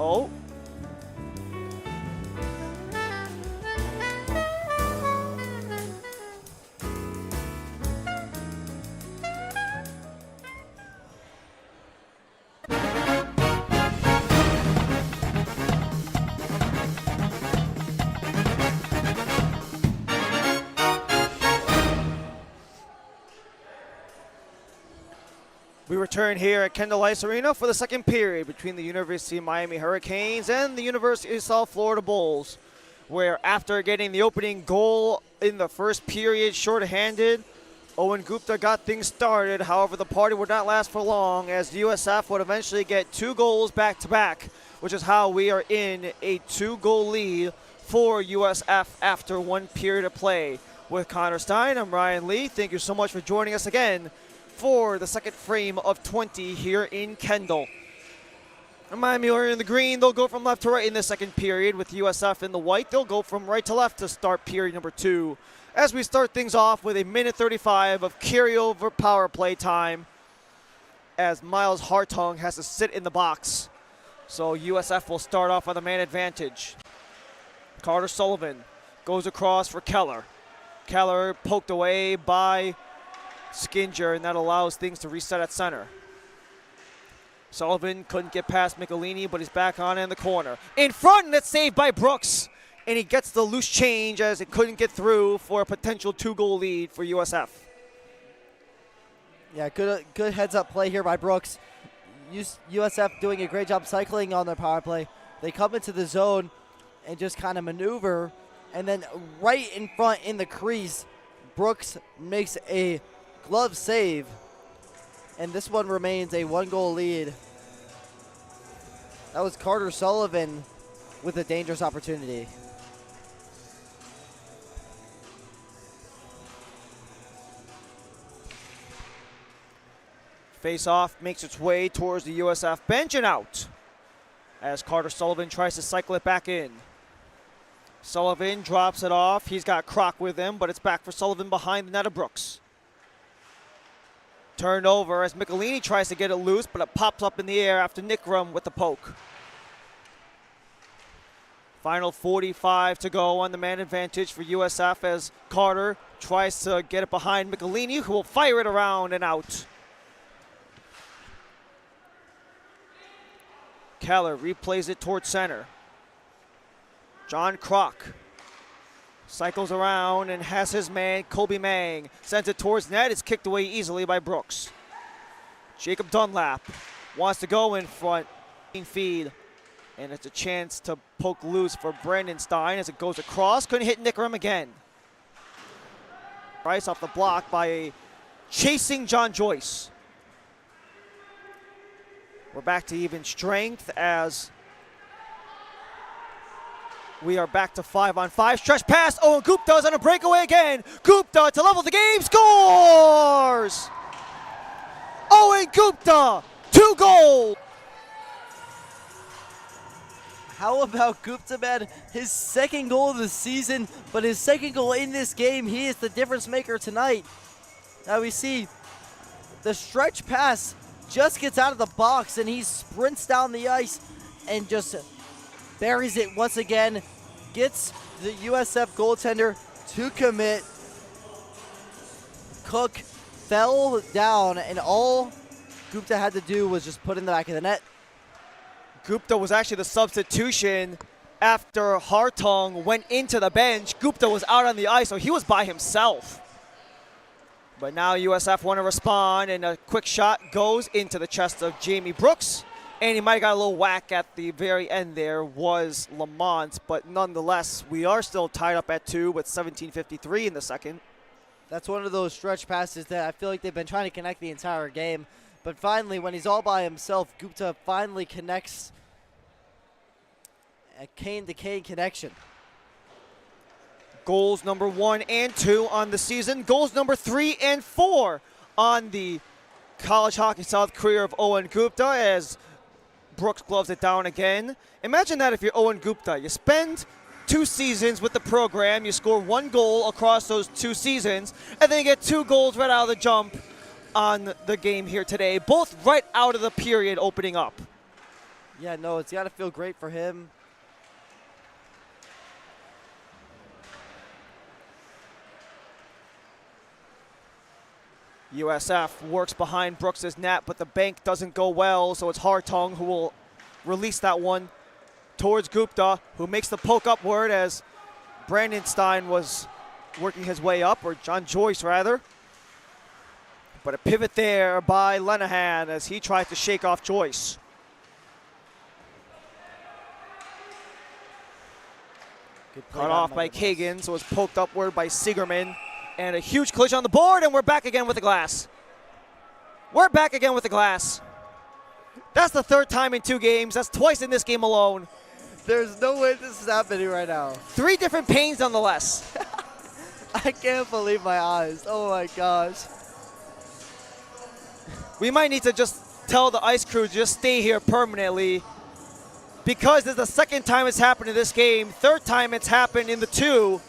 Oh. We return here at Kendall Ice Arena for the second period between the University of Miami Hurricanes and the University of South Florida Bulls, where after getting the opening goal in the first period shorthanded, Owen Gupta got things started. However, the party would not last for long as USF would eventually get 2 goals back-to-back, which is how we are in a 2-goal lead for USF after 1 period of play. With Connor Stein, I'm Ryan Lee. Thank you so much for joining us again for the second frame of 20 here in Kendall. Miami are in the green. They'll go from left to right in the second period. With USF in the white, they'll go from right to left to start period number 2. As we start things off with a minute 35 of carryover power play time, as Miles Hartung has to sit in the box. So USF will start off on the man advantage. Carter Sullivan goes across for Keller. Keller poked away by Skinger, and that allows things to reset at center. Sullivan couldn't get past Michelini, but he's back on in the corner. In front, and it's saved by Brooks. And he gets the loose change as it couldn't get through for a potential 2-goal lead for USF. Yeah, good heads-up play here by Brooks. USF doing a great job cycling on their power play. They come into the zone and just kind of maneuver, and then right in front in the crease, Brooks makes a glove save, and this one remains a 1-goal lead. That was Carter Sullivan with a dangerous opportunity. Face-off makes its way towards the USF bench and out as Carter Sullivan tries to cycle it back in. Sullivan drops it off. He's got Croc with him, but it's back for Sullivan behind the net of Brooks. Turned over as Michelini tries to get it loose, but it pops up in the air after Nickram with the poke. Final 45 to go on the man advantage for USF as Carter tries to get it behind Michelini, who will fire it around and out. Keller replays it towards center. John Croc cycles around and has his man, Kobe Mang. Sends it towards net. It's kicked away easily by Brooks. Jacob Dunlap wants to go in front. Feed. And it's a chance to poke loose for Brandon Stein as it goes across. Couldn't hit Nickram again. Rice off the block by a chasing John Joyce. We're back to even strength as we are back to 5-on-5. Stretch pass. Owen Gupta's on a breakaway again. Gupta to level the game. Scores! Owen Gupta, 2 goals. How about Gupta, man? His second goal of the season, but his second goal in this game. He is the difference maker tonight. Now we see the stretch pass just gets out of the box, and he sprints down the ice and just buries it once again. Gets the USF goaltender to commit. Cook fell down, and all Gupta had to do was just put in the back of the net. Gupta was actually the substitution after Hartung went into the bench. Gupta was out on the ice, so he was by himself. But now USF want to respond, and a quick shot goes into the chest of Jamie Brooks. And he might have got a little whack at the very end there, was Lamont. But nonetheless, we are still tied up at 2 with 17:53 in the second. That's one of those stretch passes that I feel like they've been trying to connect the entire game. But finally, when he's all by himself, Gupta finally connects a cane-to-cane connection. Goals number 1 and 2 on the season. Goals number 3 and 4 on the College Hockey South career of Owen Gupta as Brooks gloves it down again. Imagine that if you're Owen Gupta. You spend 2 seasons with the program, you score 1 goal across those 2 seasons, and then you get 2 goals right out of the jump on the game here today, both right out of the period opening up. Yeah, no, it's got to feel great for him. USF works behind Brooks' net, but the bank doesn't go well, so it's Hartung who will release that one towards Gupta, who makes the poke upward as Brandon Stein was working his way up, or John Joyce rather. But a pivot there by Lenahan as he tries to shake off Joyce. Cut off by Kagan, so it's poked upward by Siegerman. And a huge collision on the board, and we're back again with the glass. We're back again with the glass. That's the 3rd time in 2 games. That's twice in this game alone. There's no way this is happening right now. 3 different panes nonetheless. I can't believe my eyes. Oh my gosh. We might need to just tell the ice crew to just stay here permanently because it's the second time it's happened in this game, third time it's happened in the 2.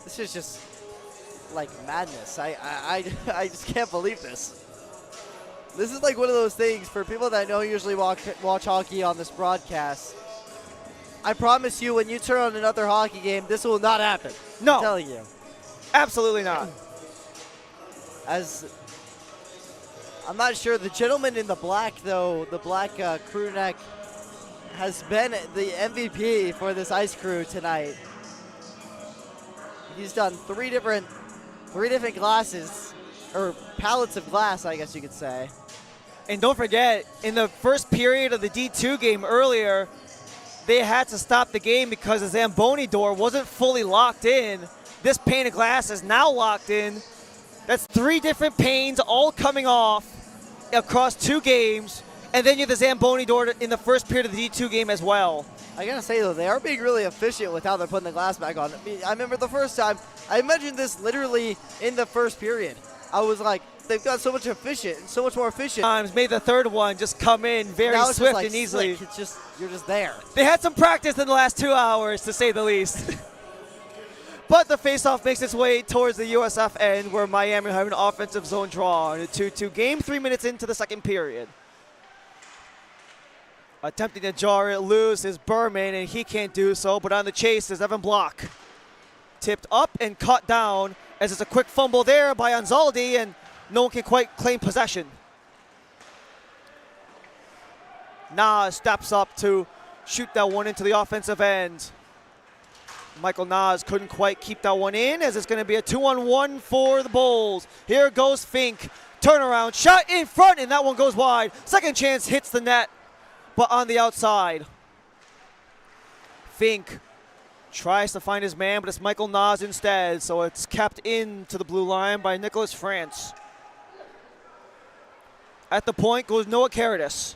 This is just like madness. I just can't believe this. This is like one of those things for people that don't usually watch hockey on this broadcast. I promise you, when you turn on another hockey game, this will not happen. No. I'm telling you. Absolutely not. As I'm not sure, the gentleman in the black, though, the black crew neck, has been the MVP for this ice crew tonight. He's done three different glasses, or pallets of glass, I guess you could say. And don't forget, in the first period of the D2 game earlier, they had to stop the game because the Zamboni door wasn't fully locked in. This pane of glass is now locked in. That's 3 different panes all coming off across 2 games. And then you have the Zamboni door in the first period of the D2 game as well. I gotta say, though, they are being really efficient with how they're putting the glass back on. I remember the first time, I mentioned this literally in the first period. I was like, they've got so much more efficient. Times made the third one just come in very now it's swift just like and easily. Slick. It's just, you're just there. They had some practice in the last 2 hours, to say the least. But the faceoff makes its way towards the USF end, where Miami have an offensive zone draw in a 2-2 game, 3 minutes into the second period. Attempting to jar it loose is Berman, and he can't do so, but on the chase is Evan Block. Tipped up and caught down, as it's a quick fumble there by Anzaldi, and no one can quite claim possession. Nas steps up to shoot that one into the offensive end. Michael Nas couldn't quite keep that one in, as it's going to be a 2-on-1 for the Bulls. Here goes Fink. Turnaround shot in front, and that one goes wide. Second chance hits the net, but on the outside. Fink tries to find his man, but it's Michael Nas instead, so it's kept into the blue line by Nicholas France. At the point goes Noah Caritas.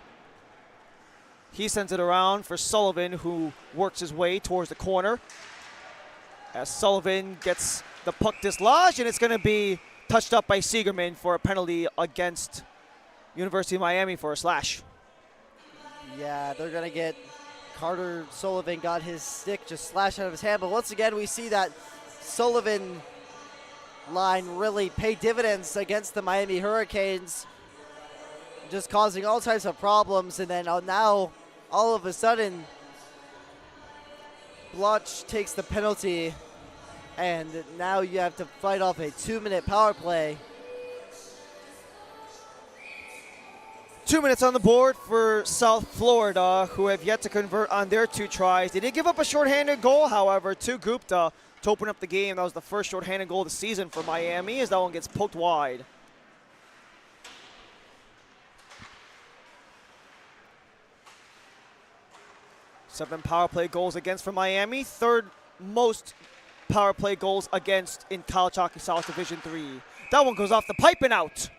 He sends it around for Sullivan, who works his way towards the corner. As Sullivan gets the puck dislodged, and it's going to be touched up by Siegerman for a penalty against University of Miami for a slash. Yeah, they're going to get Carter Sullivan got his stick just slashed out of his hand. But once again, we see that Sullivan line really pay dividends against the Miami Hurricanes, just causing all types of problems. And then now, all of a sudden, Bloch takes the penalty, and now you have to fight off a 2-minute power play. 2 minutes on the board for South Florida, who have yet to convert on their 2 tries. They did give up a shorthanded goal, however, to Gupta to open up the game. That was the first shorthanded goal of the season for Miami, as that one gets poked wide. Seven power play goals against for Miami, third most power play goals against in College Hockey South Division III. That one goes off the pipe and out.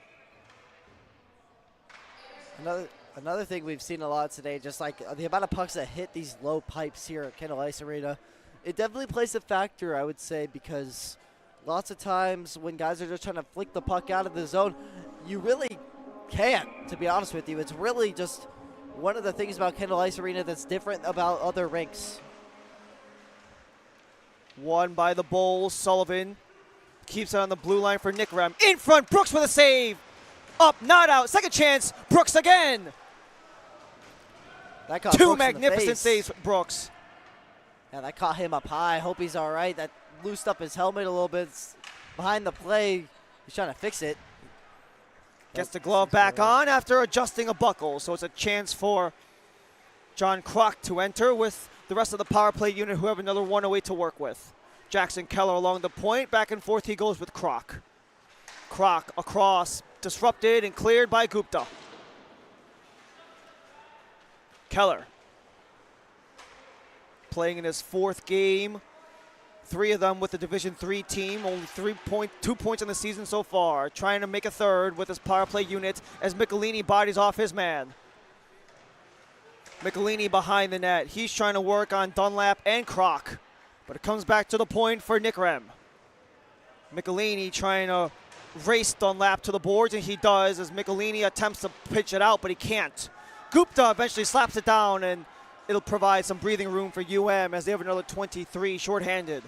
Another thing we've seen a lot today, just like the amount of pucks that hit these low pipes here at Kendall Ice Arena, it definitely plays a factor, I would say, because lots of times when guys are just trying to flick the puck out of the zone, you really can't, to be honest with you. It's really just one of the things about Kendall Ice Arena that's different about other rinks. Won by the Bulls. Sullivan keeps it on the blue line for Nick Rem. In front, Brooks with a save. Up, not out. Second chance, Brooks again. That caught 2 Brooks magnificent saves, Brooks. Yeah, that caught him up high. Hope he's all right. That loosed up his helmet a little bit. Behind the play, he's trying to fix it. Gets the glove back on after adjusting a buckle. So it's a chance for John Kroc to enter with the rest of the power play unit, who have another 108 to work with. Jackson Keller along the point. Back and forth he goes with Kroc. Kroc across, disrupted and cleared by Gupta. Keller playing in his 4th game. 3 of them with the Division III team. Only 2 points in the season so far. Trying to make a third with his power play unit as Michelini bodies off his man. Michelini behind the net. He's trying to work on Dunlap and Kroc. But it comes back to the point for Nick Rem. Michelini trying to raced on lap to the boards, and he does as Michelini attempts to pitch it out, but he can't. Gupta eventually slaps it down, and it'll provide some breathing room for UM as they have another 23 shorthanded.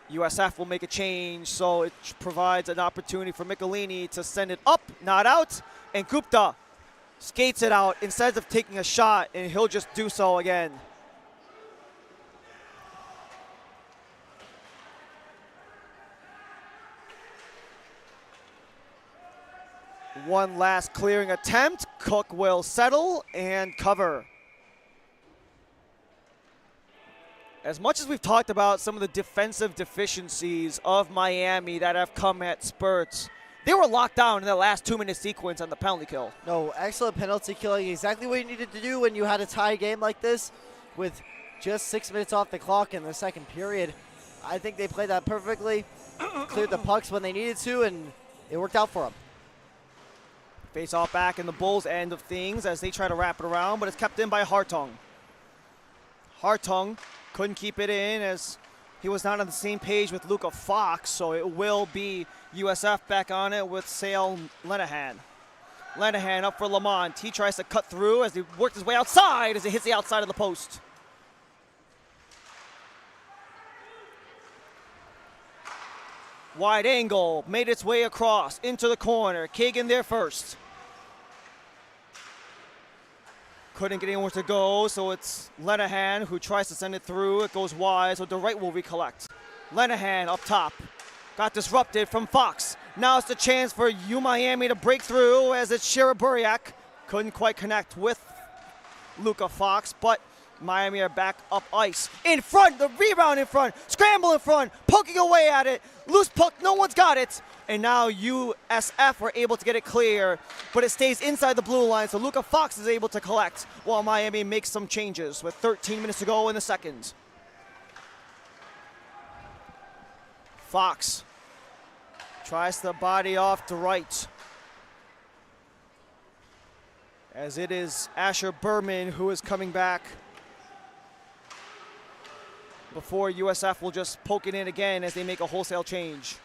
USF will make a change, so it provides an opportunity for Michelini to send it up, not out, and Gupta skates it out instead of taking a shot, and he'll just do so again. One last clearing attempt. Cook will settle and cover. As much as we've talked about some of the defensive deficiencies of Miami that have come at spurts, they were locked down in the last 2-minute sequence on the penalty kill. No, excellent penalty killing. Exactly what you needed to do when you had a tie game like this with just 6 minutes off the clock in the second period. I think they played that perfectly, cleared the pucks when they needed to, and it worked out for them. Face off back in the Bulls' end of things as they try to wrap it around, but it's kept in by Hartung. Hartung couldn't keep it in as he was not on the same page with Luka Fox, so it will be USF back on it with Sale Lenahan. Lenahan up for Lamont. He tries to cut through as he worked his way outside as he hits the outside of the post. Wide angle, made its way across into the corner. Kagan there first. Couldn't get anywhere to go, so it's Lenahan who tries to send it through. It goes wide, so DeWright will recollect. Lenahan up top. Got disrupted from Fox. Now it's the chance for UMiami to break through as it's Shera Buriak. Couldn't quite connect with Luka Fox, but Miami are back up ice. In front, the rebound in front, scramble in front, poking away at it. Loose puck, no one's got it. And now USF were able to get it clear, but it stays inside the blue line, so Luka Fox is able to collect while Miami makes some changes with 13 minutes to go in the second. Fox tries to body off to right. As it is Asher Berman who is coming back. Before USF will just poke it in again as they make a wholesale change.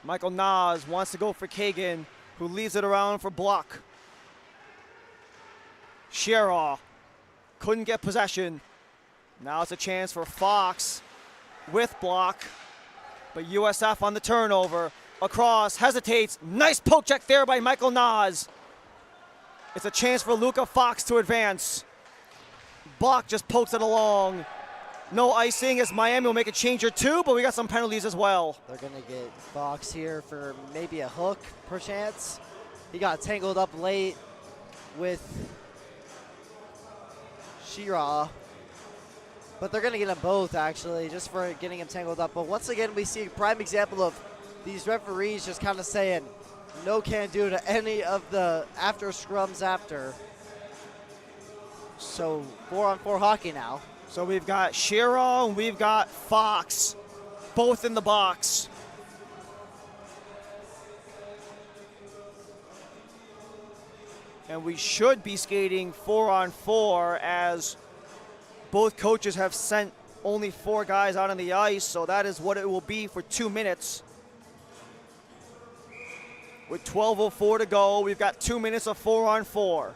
Michael Nas wants to go for Kagan, who leaves it around for Block. Shera couldn't get possession. Now it's a chance for Fox with Block, but USF on the turnover. Across, hesitates, nice poke check there by Michael Nas. It's a chance for Luka Fox to advance. Block just pokes it along. No icing as Miami will make a change or two, but we got some penalties as well. They're going to get Fox here for maybe a hook, perchance. He got tangled up late with Shera. But they're going to get them both, actually, just for getting him tangled up. But once again, we see a prime example of these referees just kind of saying no can do to any of the after scrums after. So 4-on-4 hockey now. So we've got Shera and we've got Fox, both in the box. And we should be skating 4-on-4 as both coaches have sent only 4 guys out on the ice, so that is what it will be for 2 minutes. With 12:04 to go, we've got 2 minutes of 4-on-4.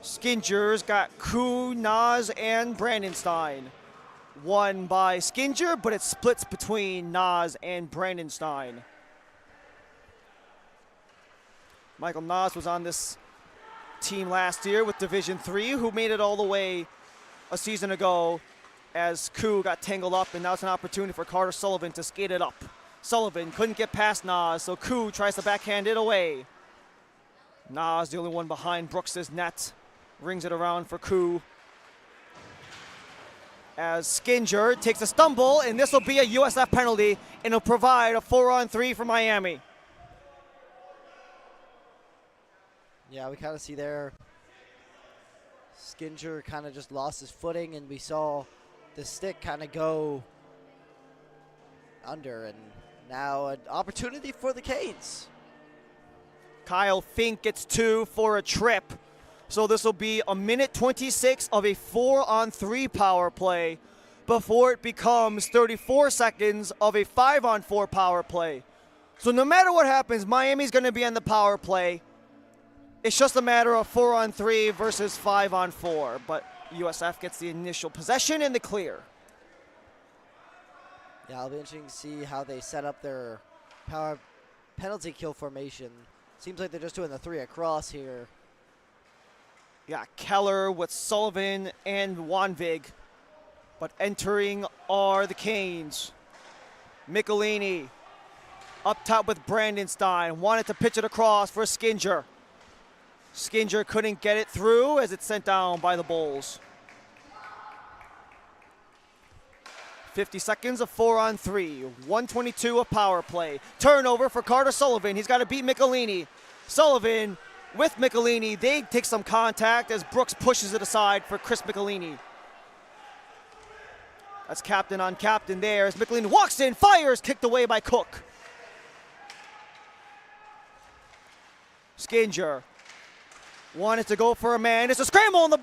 Skinger's got Koo, Nas, and Brandenstein. Won by Skinger, but it splits between Nas and Brandenstein. Michael Nas was on this team last year with Division III, who made it all the way a season ago as Koo got tangled up, and now it's an opportunity for Carter Sullivan to skate it up. Sullivan couldn't get past Nas, so Koo tries to backhand it away. Nas, the only one behind Brooks's net, rings it around for Koo. As Skinger takes a stumble, and this will be a USF penalty, and it'll provide a 4-on-3 for Miami. Yeah, we kind of see there Skinger kind of just lost his footing, and we saw the stick kind of go under, and now an opportunity for the Canes. Kyle Fink gets 2 for a trip. So this will be a minute 26 of a 4-on-3 power play before it becomes 34 seconds of a 5-on-4 power play. So no matter what happens, Miami's going to be on the power play. It's just a matter of 4-on-3 versus 5-on-4. But USF gets the initial possession in the clear. Yeah, it'll be interesting to see how they set up their power penalty kill formation. Seems like they're just doing the 3 across here. Yeah, Keller with Sullivan and Wanvig. But entering are the Canes. Michelini up top with Brandon Stein. Wanted to pitch it across for Skinger. Skinger couldn't get it through as it's sent down by the Bulls. 50 seconds of 4-on-3. 122 of power play. Turnover for Carter Sullivan. He's got to beat Michelini. Sullivan with Michelini. They take some contact as Brooks pushes it aside for Chris Michelini. That's captain on captain there as Michelini walks in, fires, kicked away by Cook. Skinger wanted to go for a man. It's a scramble in the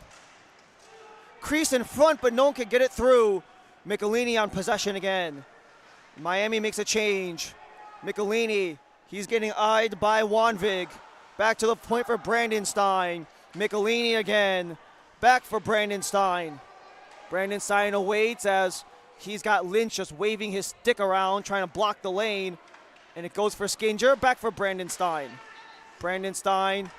crease in front, but no one could get it through. Michelini on possession again. Miami makes a change. Michelini, he's getting eyed by Wanvig. Back to the point for Brandon Stein. Michelini again. Back for Brandon Stein. Brandon Stein awaits as he's got Lynch just waving his stick around, trying to block the lane. And it goes for Skinger. Back for Brandon Stein. Brandon Stein,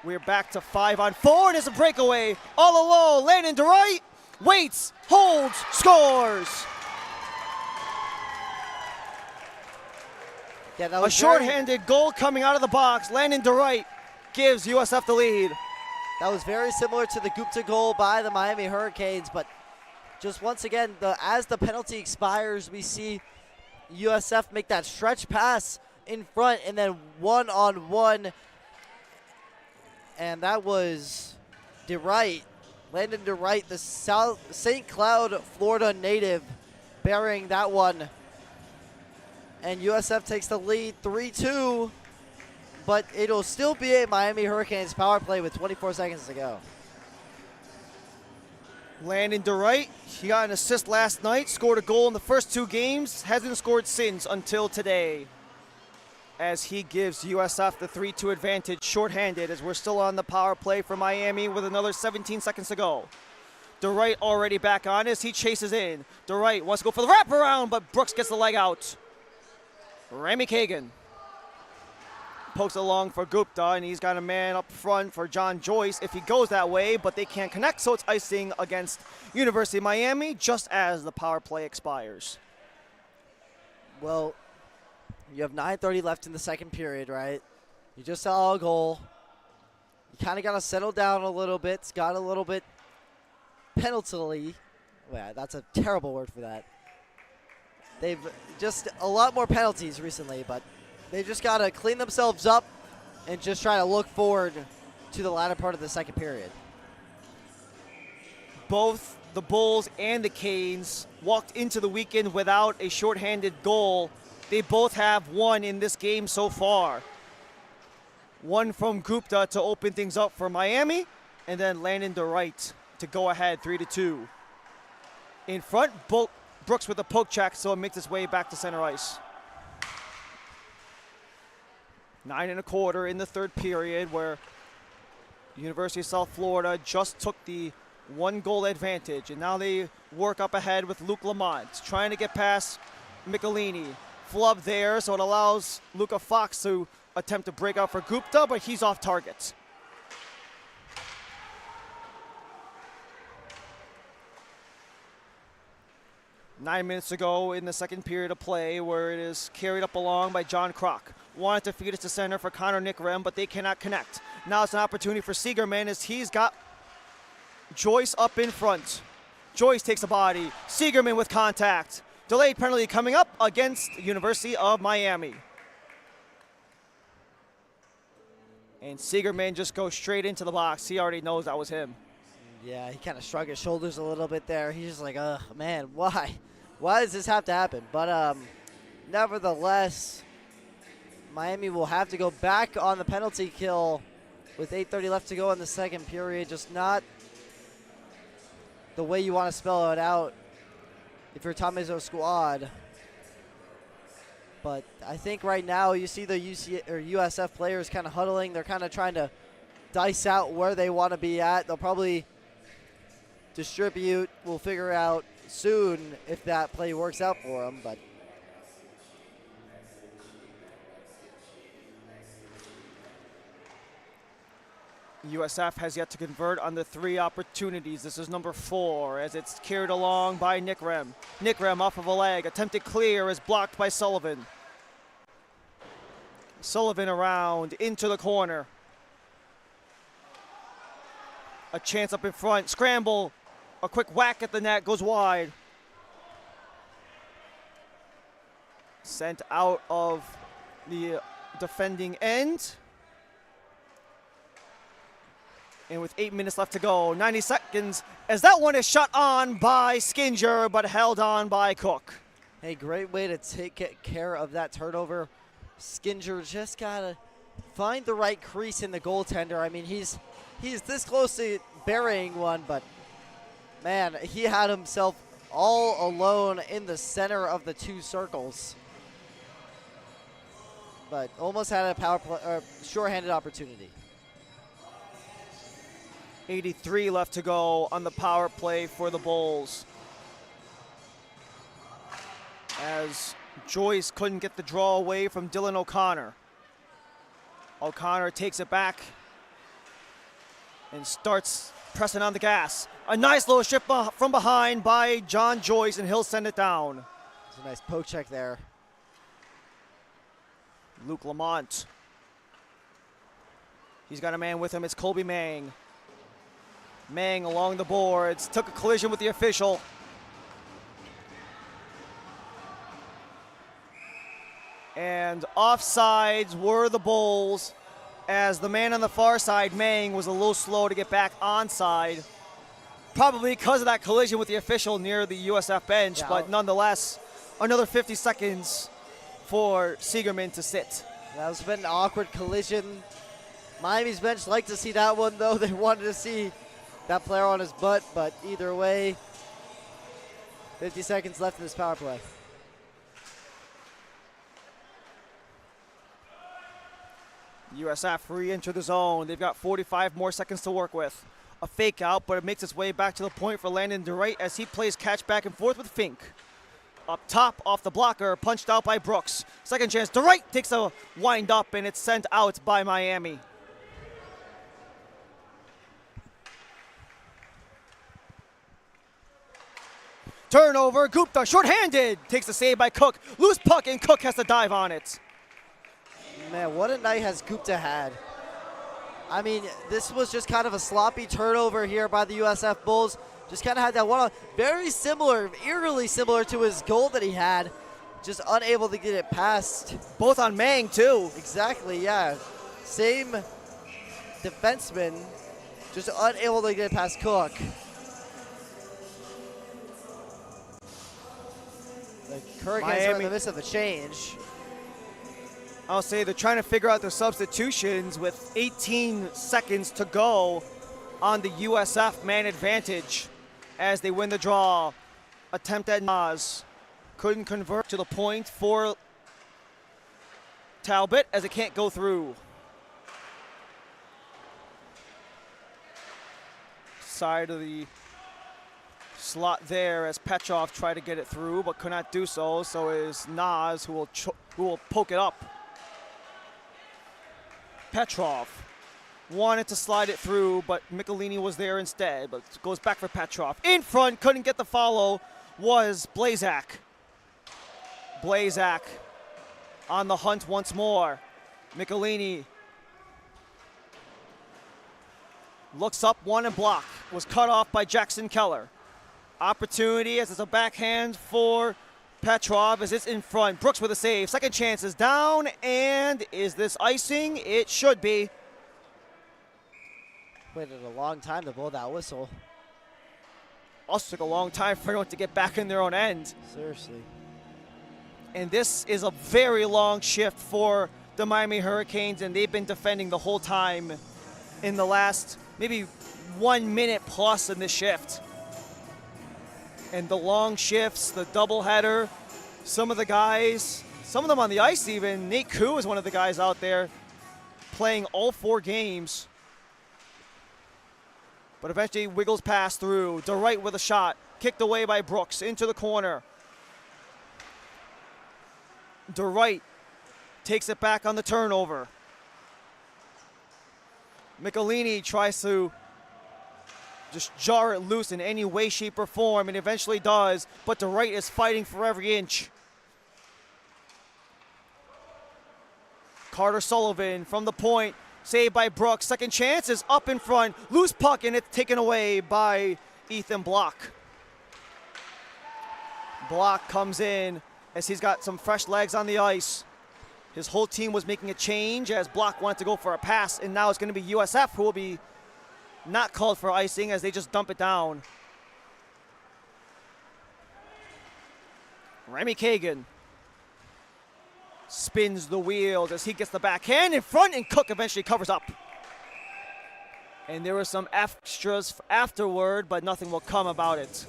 we're back to 5-on-4, and it's a breakaway. All alone, Landon Dright waits, holds, scores. Yeah, that A was shorthanded goal coming out of the box. Landon Dright gives USF the lead. That was very similar to the Gupta goal by the Miami Hurricanes, but just once again, as the penalty expires, we see USF make that stretch pass in front and then 1-on-1. And that was DeWright, Landon DeWright, the St. Cloud, Florida native, burying that one. And USF takes the lead 3-2, but it'll still be a Miami Hurricanes power play with 24 seconds to go. Landon DeWright, he got an assist last night, scored a goal in the first 2 games, hasn't scored since until today, as he gives USF the 3-2 advantage shorthanded as we're still on the power play for Miami with another 17 seconds to go. DeWright already back on as he chases in. DeWright wants to go for the wraparound, but Brooks gets the leg out. Remy Kagan pokes along for Gupta, and he's got a man up front for John Joyce if he goes that way, but they can't connect, so it's icing against University of Miami just as the power play expires. Well, you have 9:30 left in the second period, right? You just saw a goal. You kind of got to settle down a little bit. It's got a little bit penalty. Yeah, that's a terrible word for that. They've just a lot more penalties recently, but they just got to clean themselves up and just try to look forward to the latter part of the second period. Both the Bulls and the Canes walked into the weekend without a shorthanded goal. They both have one in this game so far. One from Gupta to open things up for Miami, and then Landon DeWright to go ahead 3-2. In front, Brooks with a poke check, so it makes its way back to center ice. 9 1/4 in the third period, where University of South Florida just took the 1-goal advantage, and now they work up ahead with Luke Lamont, trying to get past Michelini. Flub there, so it allows Luca Fox to attempt to break out for Gupta, but he's off target. Nine minutes to go in the second period of play, where it is carried up along by John Kroc. Wanted to feed it to center for Connor Nickrem, but they cannot connect. Now it's an opportunity for Siegerman as he's got Joyce up in front. Joyce takes a body. Siegerman with contact. Delayed penalty coming up against University of Miami. And Siegerman just goes straight into the box. He already knows that was him. Yeah, he kind of shrugged his shoulders a little bit there. He's just like, man, why? Why does this have to happen? But nevertheless, Miami will have to go back on the penalty kill with 8:30 left to go in the second period. Just not the way you want to spell it out if you're Tomizo squad. But I think right now you see the USF players kind of huddling. They're kind of trying to dice out where they want to be at. They'll probably distribute. We'll figure out soon if that play works out for them. But USF has yet to convert on the 3 opportunities. This is number 4 as it's carried along by Nikrem. Nikrem off of a leg. Attempted clear is blocked by Sullivan. Sullivan around into the corner. A chance up in front. Scramble. A quick whack at the net. Goes wide. Sent out of the defending end. And with 8 minutes left to go, 90 seconds, as that one is shot on by Skinger, but held on by Cook. Hey, great way to take care of that turnover. Skinger just gotta find the right crease in the goaltender. I mean, he's this close to burying one, but man, he had himself all alone in the center of the 2 circles. But almost had a power play, or shorthanded opportunity. 83 left to go on the power play for the Bulls. As Joyce couldn't get the draw away from Dylan O'Connor. O'Connor takes it back and starts pressing on the gas. A nice little shift from behind by John Joyce, and he'll send it down. It's a nice poke check there. Luke Lamont. He's got a man with him. It's Colby Mang. Mang along the boards, took a collision with the official. And offsides were the Bulls, as the man on the far side, Mang, was a little slow to get back onside. Probably because of that collision with the official near the USF bench, Yeah. but nonetheless, another 50 seconds for Siegerman to sit. That was been an awkward collision. Miami's bench liked to see that one, though. They wanted to see that player on his butt, but either way, 50 seconds left in this power play. USF re-enter the zone. They've got 45 more seconds to work with. A fake out, but it makes its way back to the point for Landon Dright as he plays catch back and forth with Fink. Up top, off the blocker, punched out by Brooks. Second chance, Dright takes a wind up, and it's sent out by Miami. Turnover, Gupta, shorthanded, takes the save by Cook. Loose puck, and Cook has to dive on it. Man, what a night has Gupta had. I mean, this was just kind of a sloppy turnover here by the USF Bulls. Just kind of had that one, very similar, eerily similar to his goal that he had. Just unable to get it past. Both on Mang, too. Exactly, yeah. Same defenseman, just unable to get it past Cook. The Hurricanes are in the midst of a change. I'll say they're trying to figure out their substitutions with 18 seconds to go on the USF man advantage as they win the draw. Attempt at Nas. Couldn't convert to the point for Talbot as it can't go through. Side of the slot there as Petrov tried to get it through but could not do so. So is Nas who will poke it up. Petrov wanted to slide it through, but Michelini was there instead, but goes back for Petrov. In front, couldn't get the follow, was Blazak. Blazak on the hunt once more. Michelini looks up, one and block. Was cut off by Jackson Keller. Opportunity as it's a backhand for Petrov as it's in front. Brooks with a save. Second chance is down, and is this icing? It should be. Waited a long time to blow that whistle. Also took a long time for anyone to get back in their own end. Seriously. And this is a very long shift for the Miami Hurricanes, and they've been defending the whole time. in the last maybe 1 minute plus in this shift. And the long shifts, the doubleheader, some of the guys, some of them on the ice even. Nate Koo is one of the guys out there playing all 4 games. But eventually wiggles past through. DeWright with a shot. Kicked away by Brooks into the corner. DeWright takes it back on the turnover. Michelini tries to just jar it loose in any way, shape, or form, and eventually does, but DeWright is fighting for every inch. Carter Sullivan from the point, saved by Brooks. Second chance is up in front, loose puck, and it's taken away by Ethan Block. Block comes in as he's got some fresh legs on the ice. His whole team was making a change as Block wanted to go for a pass, and now it's going to be USF who will be not called for icing as they just dump it down. Remy Kagan spins the wheels as he gets the backhand in front, and Cook eventually covers up. And there were some extras afterward, but nothing will come about it.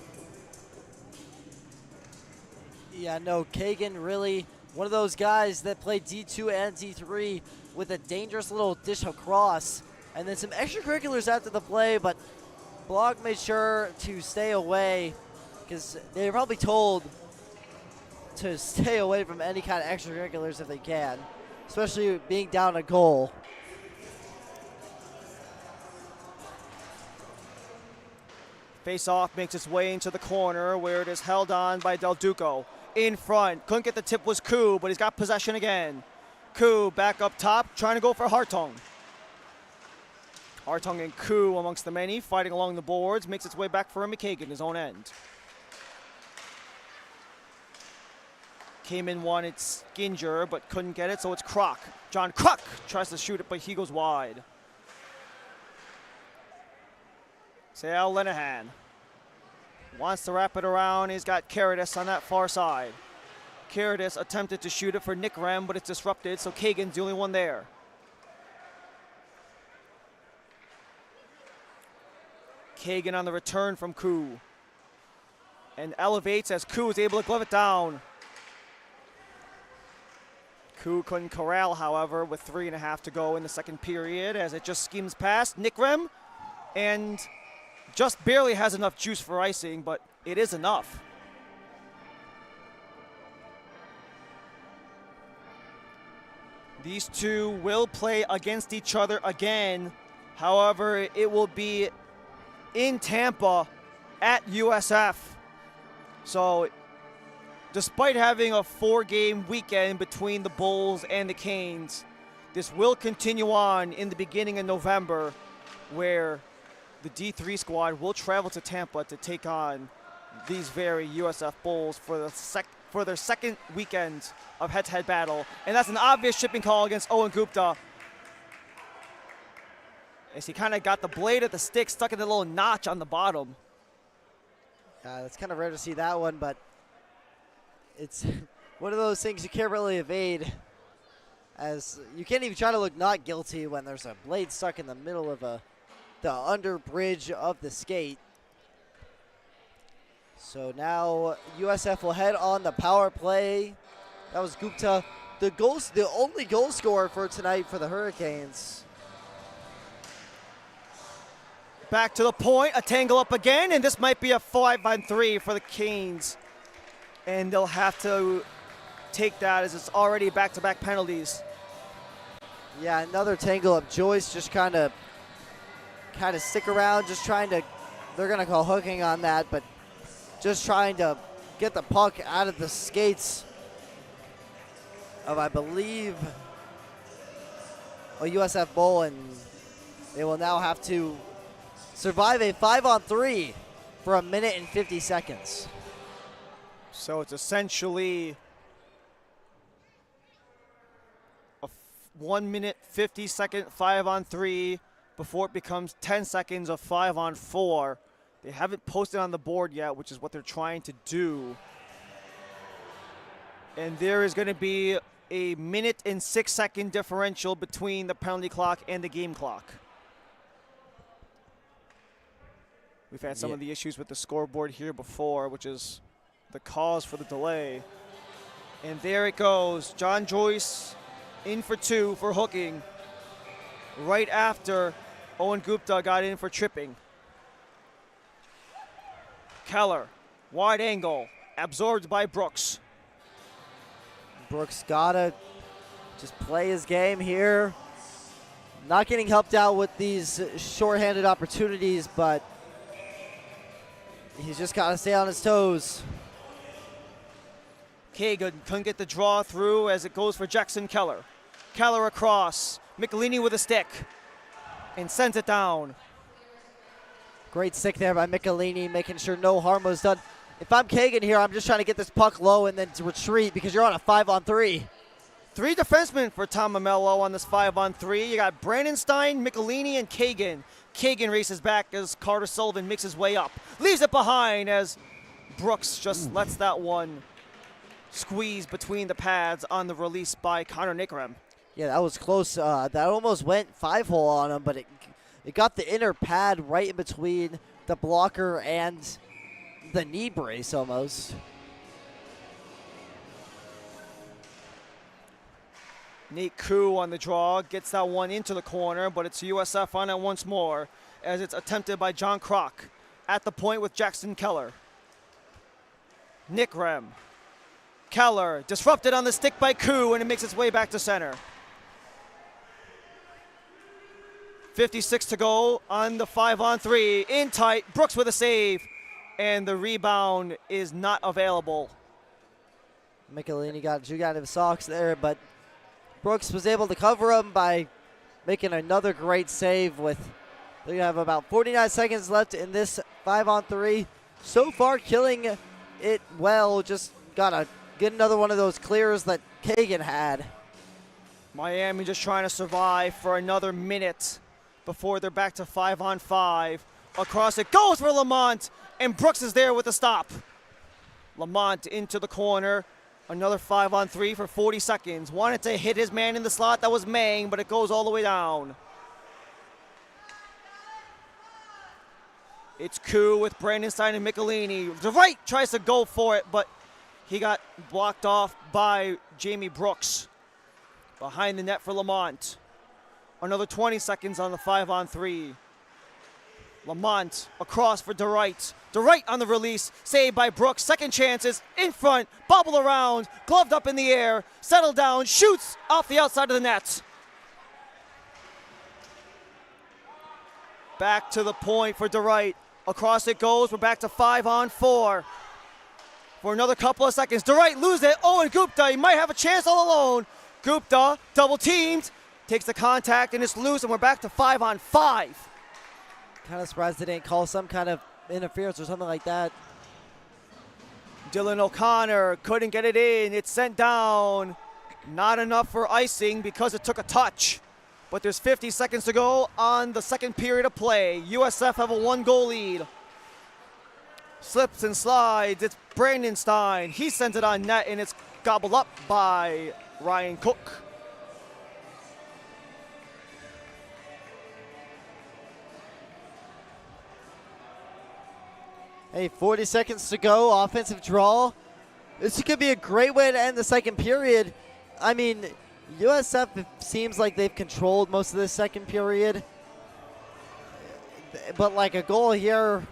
Yeah, no, Kagan really one of those guys that played D2 and D3 with a dangerous little dish across. And then some extracurriculars after the play, but Block made sure to stay away because they were probably told to stay away from any kind of extracurriculars if they can, especially being down a goal. Face-off makes its way into the corner where it is held on by Del Duco. In front, couldn't get the tip was Koo, but he's got possession again. Koo back up top, trying to go for Hartung. Hartung and Koo amongst the many, fighting along the boards, makes its way back for Remy Kagan, his own end. Came in, wanted Skinger, but couldn't get it, so it's Kroc. John Kroc tries to shoot it, but he goes wide. Sal Lenahan wants to wrap it around. He's got Caritas on that far side. Caritas attempted to shoot it for Nick Rem, but it's disrupted, so Kagan's the only one there. Kagan on the return from Koo. And elevates as Koo is able to glove it down. Koo couldn't corral, however, with 3.5 to go in the second period as it just schemes past Nick Rem and just barely has enough juice for icing, but it is enough. These two will play against each other again. However, it will be in Tampa at USF. So despite having a 4-game weekend between the Bulls and the Canes, this will continue on in the beginning of November, where the D3 squad will travel to Tampa to take on these very USF Bulls for their second weekend of head-to-head battle. And that's an obvious shipping call against Owen Gupta, as he kind of got the blade of the stick stuck in the little notch on the bottom. It's kind of rare to see that one, but it's one of those things you can't really evade, as you can't even try to look not guilty when there's a blade stuck in the middle of the under bridge of the skate. So now USF will head on the power play. That was Gupta, the only goal scorer for tonight for the Hurricanes. Back to the point, a tangle up again, and this might be a 5-on-3 for the Canes. And they'll have to take that as it's already back-to-back penalties. Yeah, another tangle up. Joyce just kind of stick around, just trying to, they're going to call hooking on that, but just trying to get the puck out of the skates of, I believe, a USF Bull, and they will now have to survive a 5-on-3 for 1 minute and 50 seconds. So it's essentially a 1 minute 50-second 5-on-3 before it becomes 10 seconds of 5-on-4. They haven't posted on the board yet, which is what they're trying to do. And there is going to be a 1 minute and 6 second differential between the penalty clock and the game clock. We've had some of the issues with the scoreboard here before, which is the cause for the delay. And there it goes. John Joyce in for 2 for hooking. Right after Owen Gupta got in for tripping. Keller, wide angle, absorbed by Brooks. Brooks gotta just play his game here. Not getting helped out with these shorthanded opportunities, but he's just gotta stay on his toes. Kagan couldn't get the draw through as it goes for Jackson Keller. Keller across, Michelini with a stick, and sends it down. Great stick there by Michelini, making sure no harm was done. If I'm Kagan here, I'm just trying to get this puck low and then to retreat because you're on a 5-on-3. 3 defensemen for Tom Mamello on this 5-on-3. You got Brandon Stein, Michelini, and Kagan. Kagan races back as Carter Sullivan makes his way up. Leaves it behind as Brooks just lets that one squeeze between the pads on the release by Connor Nickrem. Yeah, that was close. That almost went 5-hole on him, but it got the inner pad right in between the blocker and the knee brace almost. Nate Koo on the draw, gets that one into the corner, but it's USF on it once more as it's attempted by John Kroc at the point with Jackson Keller. Nickrem. Keller disrupted on the stick by Koo, and it makes its way back to center. 56 to go on the 5-on-3. In tight, Brooks with a save, and the rebound is not available. Michelini got juke out of his socks there, but Brooks was able to cover him by making another great save with, they have about 49 seconds left in this 5-on-3. So far killing it well, just gotta get another one of those clears that Kagan had. Miami just trying to survive for another minute before they're back to 5-on-5. Across it goes for Lamont, and Brooks is there with the stop. Lamont into the corner. Another 5-on-3 for 40 seconds. Wanted to hit his man in the slot. That was Mang, but it goes all the way down. It's Koo with Brandon Stein and Michelini. Dright tries to go for it, but he got blocked off by Jamie Brooks. Behind the net for Lamont. Another 20 seconds on the 5-on-3. Lamont across for DeWright. DeWright on the release, saved by Brooks. Second chances, in front, bobble around, gloved up in the air, settled down, shoots off the outside of the net. Back to the point for DeWright. Across it goes, we're back to 5-on-4. For another couple of seconds, DeWright loses it. Owen Gupta, he might have a chance all alone. Gupta, double teamed, takes the contact and it's loose, and we're back to 5-on-5. Kind of surprised they didn't call some kind of interference or something like that. Dylan O'Connor couldn't get it in. It's sent down. Not enough for icing because it took a touch. But there's 50 seconds to go on the second period of play. USF have a 1-goal lead. Slips and slides. It's Brandon Stein. He sends it on net, and it's gobbled up by Ryan Cook. Hey, 40 seconds to go, offensive draw. This could be a great way to end the second period. I mean, USF seems like they've controlled most of the second period. But like a goal here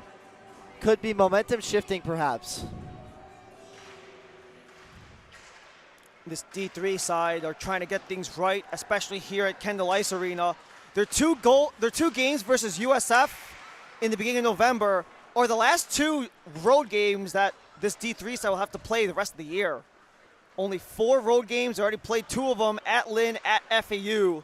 could be momentum shifting perhaps. This D3 side are trying to get things right, especially here at Kendall Ice Arena. Their two games versus USF in the beginning of November are the last 2 road games that this D3 side will have to play the rest of the year. Only 4 road games. They already played 2 of them at Lynn, at FAU.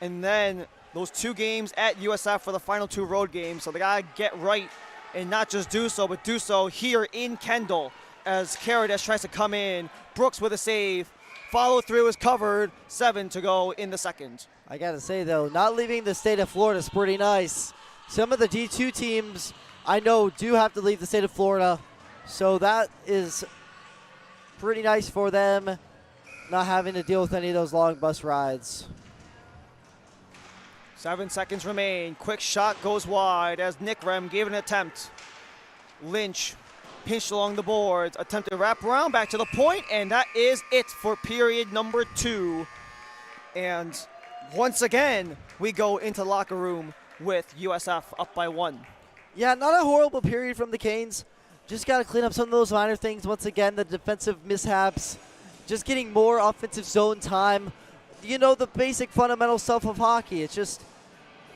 And then those 2 games at USF for the final 2 road games. So they got to get right and not just do so, but do so here in Kendall as Carides tries to come in. Brooks with a save. Follow through is covered. 7 to go in the second. I got to say, though, not leaving the state of Florida is pretty nice. Some of the D2 teams I know do have to leave the state of Florida. So that is pretty nice for them, not having to deal with any of those long bus rides. 7 seconds remain. Quick shot goes wide as Nick Rem gave an attempt. Lynch pinched along the boards, attempted to wrap around back to the point, and that is it for period number 2. And once again, we go into the locker room with USF up by 1. Yeah, not a horrible period from the Canes. Just got to clean up some of those minor things. Once again, the defensive mishaps, just getting more offensive zone time. You know, the basic fundamental stuff of hockey. It's just,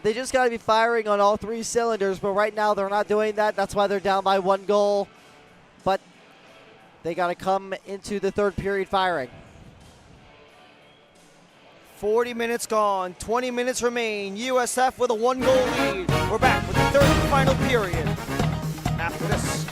they just got to be firing on all 3 cylinders, but right now they're not doing that. That's why they're down by 1 goal. But they got to come into the 3rd period firing. 40 minutes gone, 20 minutes remain. USF with a 1-goal lead. We're back with the 3rd and final period after this.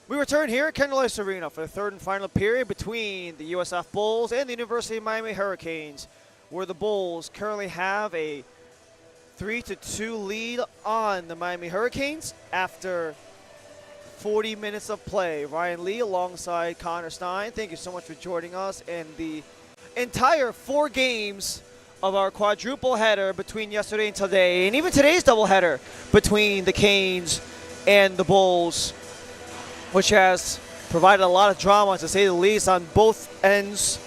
We return here at Kendall Arena for the third and final period between the USF Bulls and the University of Miami Hurricanes, where the Bulls currently have a 3-2 lead on the Miami Hurricanes after 40 minutes of play. Ryan Lee alongside Connor Stein, thank you so much for joining us in the entire 4 games of our quadruple header between yesterday and today, and even today's doubleheader between the Canes and the Bulls, which has provided a lot of drama, to say the least, on both ends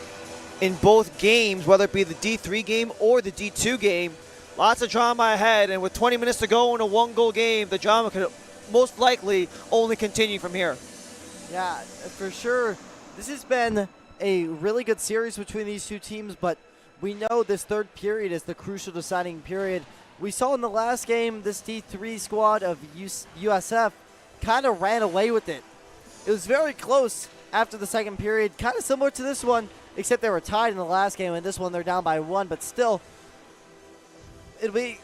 in both games, whether it be the D3 game or the D2 game. Lots of drama ahead, and with 20 minutes to go in a 1-goal game, the drama could most likely only continue from here. Yeah, for sure. This has been a really good series between these two teams, but we know this third period is the crucial deciding period. We saw in the last game this D3 squad of USF kind of ran away with it. It was very close after the second period, kind of similar to this one, except they were tied in the last game, and this one they're down by 1, but still, it'll be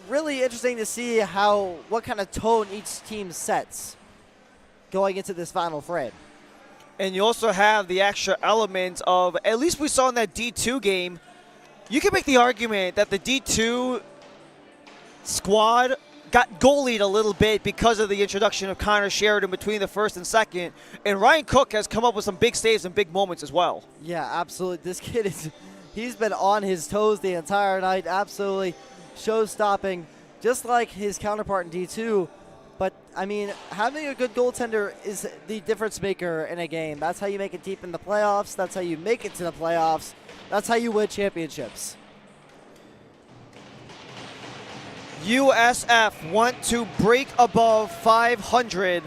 really interesting to see what kind of tone each team sets going into this final frame. And you also have the extra element of, at least we saw in that D2 game, you can make the argument that the D2 squad got goalied a little bit because of the introduction of Connor Sheridan between the first and second, and Ryan Cook has come up with some big saves and big moments as well. Yeah, absolutely. This kid he's been on his toes the entire night, absolutely show-stopping, just like his counterpart in D2. But, I mean, having a good goaltender is the difference maker in a game. That's how you make it deep in the playoffs. That's how you make it to the playoffs. That's how you win championships. USF want to break above 500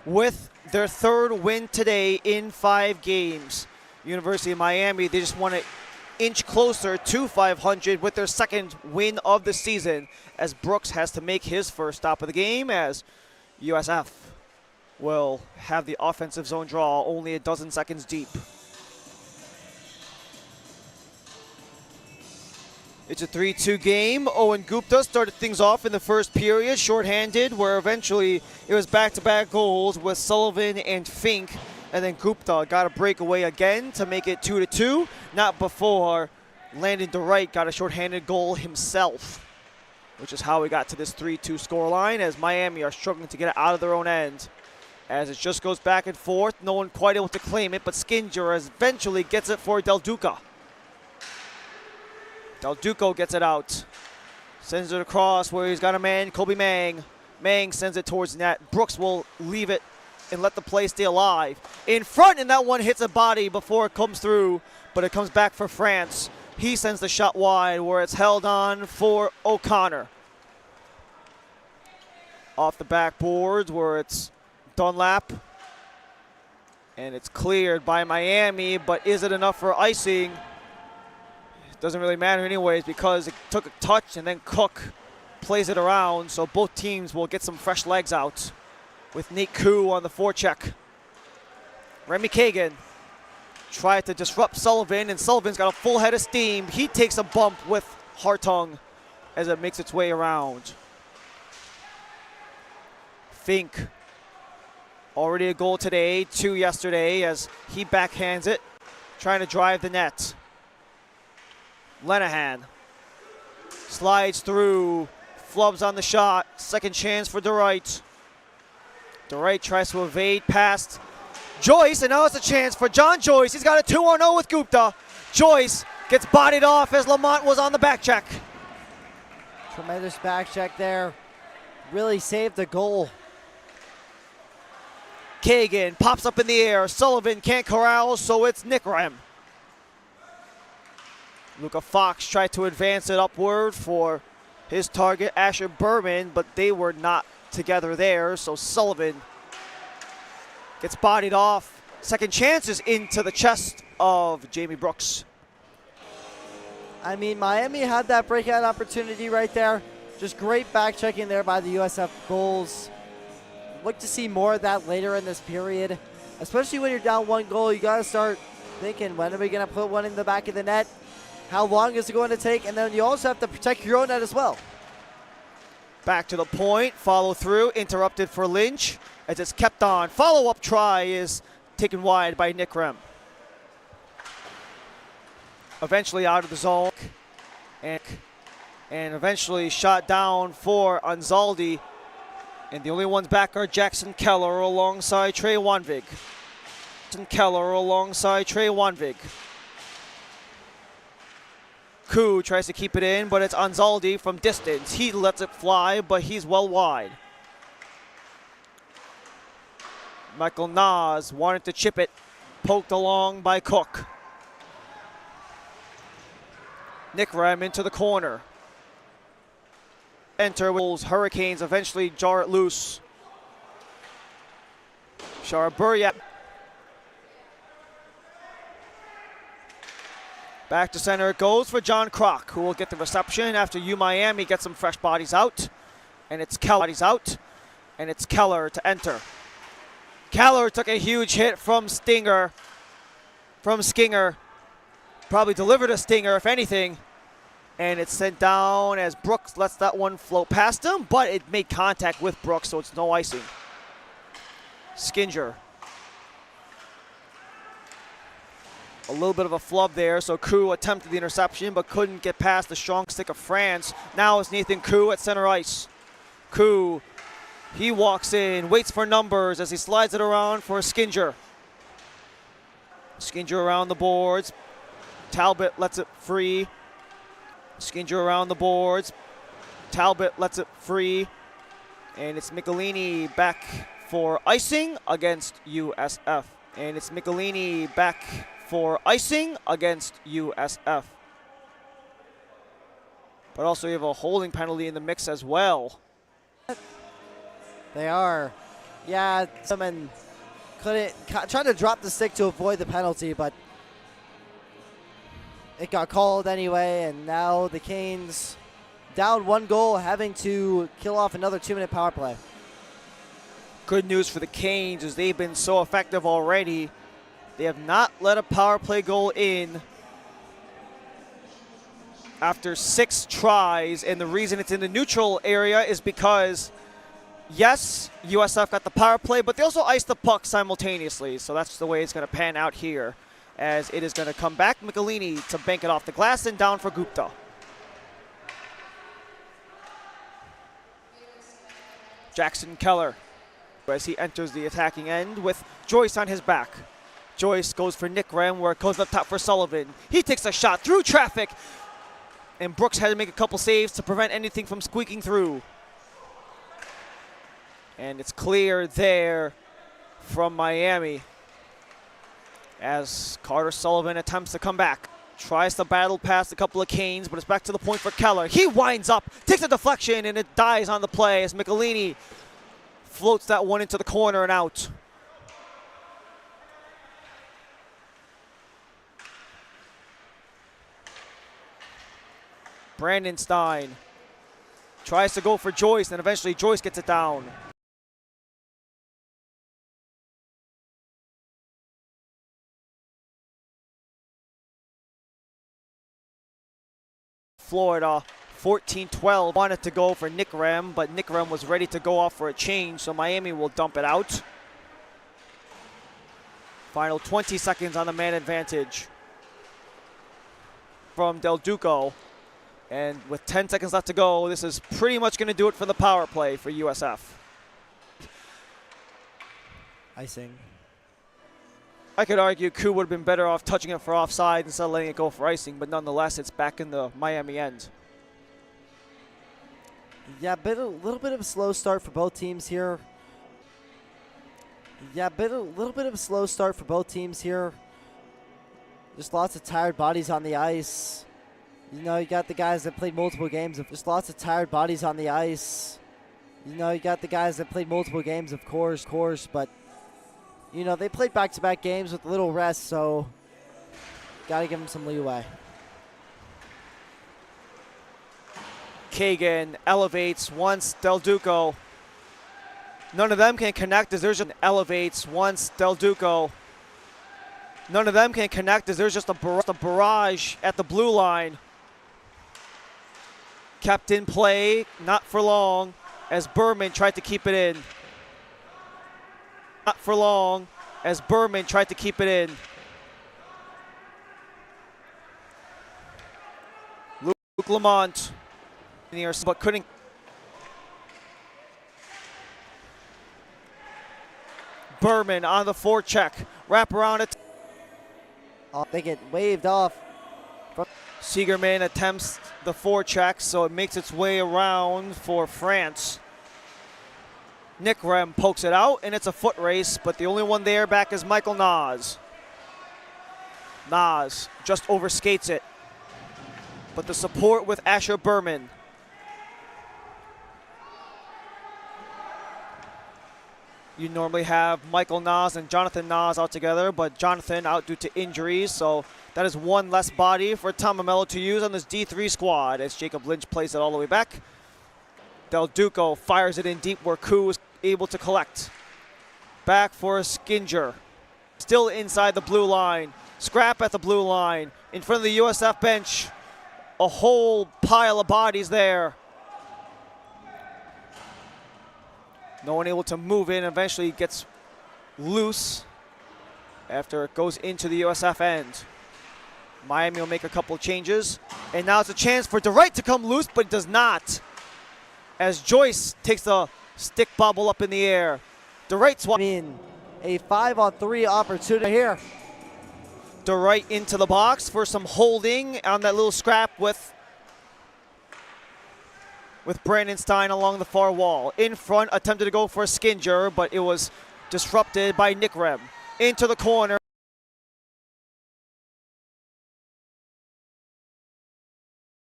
with their third win today in 5 games. University of Miami, they just want to inch closer to 500 with their second win of the season, as Brooks has to make his first stop of the game, as USF will have the offensive zone draw only a dozen seconds deep. It's a 3-2 game. Owen Gupta started things off in the first period, shorthanded, where eventually it was back-to-back goals with Sullivan and Fink, and then Gupta got a breakaway again to make it 2-2, not before Landon Dright got a shorthanded goal himself, which is how we got to this 3-2 scoreline, as Miami are struggling to get it out of their own end. As it just goes back and forth, no one quite able to claim it, but Skinger eventually gets it for Del Duca. Del Duca gets it out. Sends it across where he's got a man, Kobe Mang. Mang sends it towards net. Brooks will leave it and let the play stay alive. In front, and that one hits a body before it comes through, but it comes back for France. He sends the shot wide where it's held on for O'Connor. Off the backboards where it's Dunlap. And it's cleared by Miami, but is it enough for icing? Doesn't really matter anyways, because it took a touch, and then Cook plays it around, so both teams will get some fresh legs out with Nate Koo on the forecheck. Remy Kagan tried to disrupt Sullivan, and Sullivan's got a full head of steam. He takes a bump with Hartung as it makes its way around. Fink, already a goal today, 2 yesterday, as he backhands it, trying to drive the net. Lenahan slides through, flubs on the shot, second chance for DIII. DIII tries to evade past Joyce, and now it's a chance for John Joyce. He's got a 2-on-0 with Gupta. Joyce gets bodied off as Lamont was on the back check. Tremendous back check there. Really saved the goal. Kagan pops up in the air. Sullivan can't corral, so it's Nick Rem. Luca Fox tried to advance it upward for his target, Asher Berman, but they were not together there, so Sullivan gets bodied off. Second chance is into the chest of Jamie Brooks. I mean, Miami had that breakout opportunity right there. Just great back checking there by the USF goals. Look to see more of that later in this period. Especially when you're down 1 goal, you got to start thinking, when are we going to put one in the back of the net? How long is it going to take? And then you also have to protect your own net as well. Back to the point, follow through, interrupted for Lynch as it's kept on. Follow-up try is taken wide by Nick Rem. Eventually out of the zone, and eventually shot down for Anzaldi. And the only ones back are Jackson Keller alongside Trey Wanvig. Jackson Keller alongside Trey Wanvig. Koo tries to keep it in, but it's Anzaldi from distance. He lets it fly, but he's well wide. Michael Nas wanted to chip it, poked along by Cook. Nick Rem into the corner. Enter Wolves, Hurricanes eventually jar it loose. Sharaburyat. Back to center it goes for John Kroc, who will get the reception after Miami gets some fresh bodies out. And it's Keller to enter. Keller took a huge hit from Skinner. Probably delivered a stinger, if anything. And it's sent down as Brooks lets that one float past him, but it made contact with Brooks, so it's no icing. Skinger. A little bit of a flub there, so Koo attempted the interception but couldn't get past the strong stick of France. Now it's Nathan Koo at center ice. Koo, he walks in, waits for numbers as he slides it around for Skinger. Skinger around the boards. Talbot lets it free. Skinger around the boards. Talbot lets it free. And it's Michelini back for icing against USF. And it's Michelini back for icing against USF. But also you have a holding penalty in the mix as well. They are. Yeah, someone tried to drop the stick to avoid the penalty, but it got called anyway, and now the Canes down 1 goal, having to kill off another 2-minute power play. Good news for the Canes is they've been so effective already. They have not let a power play goal in after 6 tries, and the reason it's in the neutral area is because, yes, USF got the power play, but they also iced the puck simultaneously, so that's the way it's going to pan out here, as it is going to come back Michelini to bank it off the glass and down for Gupta. Jackson Keller as he enters the attacking end with Joyce on his back. Joyce goes for Nick Rem, where it goes up top for Sullivan. He takes a shot through traffic, and Brooks had to make a couple saves to prevent anything from squeaking through. And it's clear there from Miami as Carter Sullivan attempts to come back. Tries to battle past a couple of Canes, but it's back to the point for Keller. He winds up, takes a deflection, and it dies on the play as Michelini floats that one into the corner and out. Brandon Stein Tries to go for Joyce, and eventually Joyce gets it down. Florida 14-12 wanted to go for Nick Rem, but Nick Rem was ready to go off for a change, so Miami will dump it out. Final 20 seconds on the man advantage from Del Duco. And with 10 seconds left to go, this is pretty much going to do it for the power play for USF. Icing. I could argue Koo would have been better off touching it for offside instead of letting it go for icing, but nonetheless, it's back in the Miami end. Yeah, a little bit of a slow start for both teams here. A little bit of a slow start for both teams here. Just lots of tired bodies on the ice. You know, you got the guys that played multiple games of just lots of tired bodies on the ice. You know, you got the guys that played multiple games, of course, but you know, they played back-to-back games with a little rest, so got to give them some leeway. Kagan elevates once Del Duco. None of them can connect as there's just elevates once Del Duco. None of them can connect as there's just a barrage at the blue line. Kept in play, not for long, as Berman tried to keep it in. Not for long, as Berman tried to keep it in. Luke Lamont, but couldn't. Berman on the forecheck, wrap around it. They get waved off. Siegerman attempts the forecheck, so it makes its way around for France. Nick Rem pokes it out, and it's a foot race, but the only one there back is Michael Nas. Nas just overskates it. But the support with Asher Berman. You normally have Michael Nas and Jonathan Nas out together, but Jonathan out due to injuries, so that is one less body for Tom Mamello to use on this D3 squad as Jacob Lynch plays it all the way back. Del Duco fires it in deep where Koo is able to collect. Back for Skinger. Still inside the blue line. Scrap at the blue line. In front of the USF bench. A whole pile of bodies there. No one able to move in. Eventually gets loose after it goes into the USF end. Miami will make a couple changes. And now it's a chance for DeWright to come loose, but does not. As Joyce takes the stick bobble up in the air. DeWright swats. A 5-on-3 opportunity here. DeWright into the box for some holding on that little scrap with Brandon Stein along the far wall. In front, attempted to go for a Skinger, but it was disrupted by Nick Rem. Into the corner.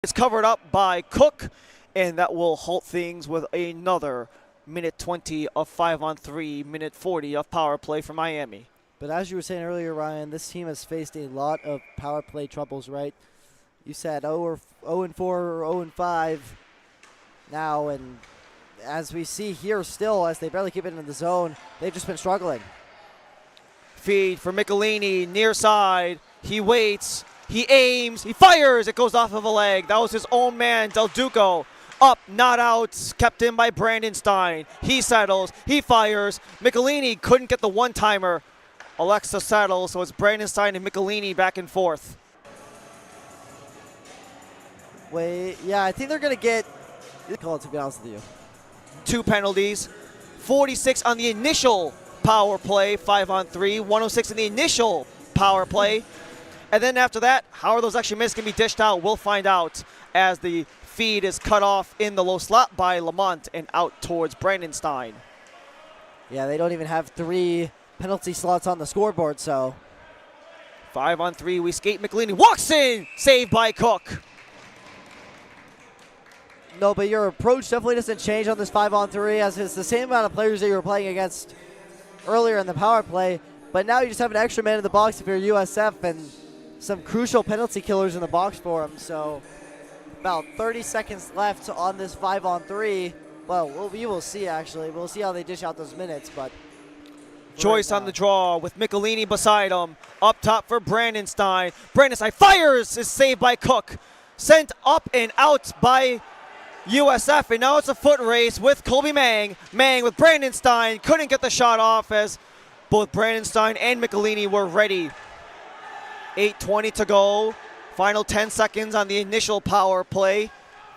It's covered up by Cook, and that will halt things with another minute 20 of 5-on-3, minute 40 of power play for Miami. But as you were saying earlier, Ryan, this team has faced a lot of power play troubles, right? You said 0-4 or 0-5 now, and as we see here still, as they barely keep it in the zone, they've just been struggling. Feed for Michelini, near side. He waits, he aims, he fires. It goes off of a leg. That was his own man, Del Duco. Up, not out, kept in by Brandon Stein. He settles, he fires. Michelini couldn't get the one-timer. Alexa settles, so it's Brandon Stein and Michelini back and forth. Wait, yeah, I think they're going to get call it, to be honest with you. 2 penalties, 46 on the initial power play, 5-on-3, 106 in the initial power play. And then after that, how are those extra minutes going to be dished out? We'll find out as the feed is cut off in the low slot by Lamont and out towards Brandon Stein. Yeah, they don't even have 3 penalty slots on the scoreboard, so. 5-on-3, we skate. Michelini walks in, saved by Cook. No, but your approach definitely doesn't change on this 5-on-3, as it's the same amount of players that you were playing against earlier in the power play, but now you just have an extra man in the box if you're USF and some crucial penalty killers in the box for them, so about 30 seconds left on this 5-on-3. Well, we will see, actually. We'll see how they dish out those minutes, but... Joyce on the draw with Michelini beside him. Up top for Brandon Stein. Brandon Stein fires, is saved by Cook. Sent up and out by USF, and now it's a foot race with Colby Mang. Mang with Brandon Stein. Couldn't get the shot off as both Brandon Stein and Michelini were ready. 8:20 to go. Final 10 seconds on the initial power play.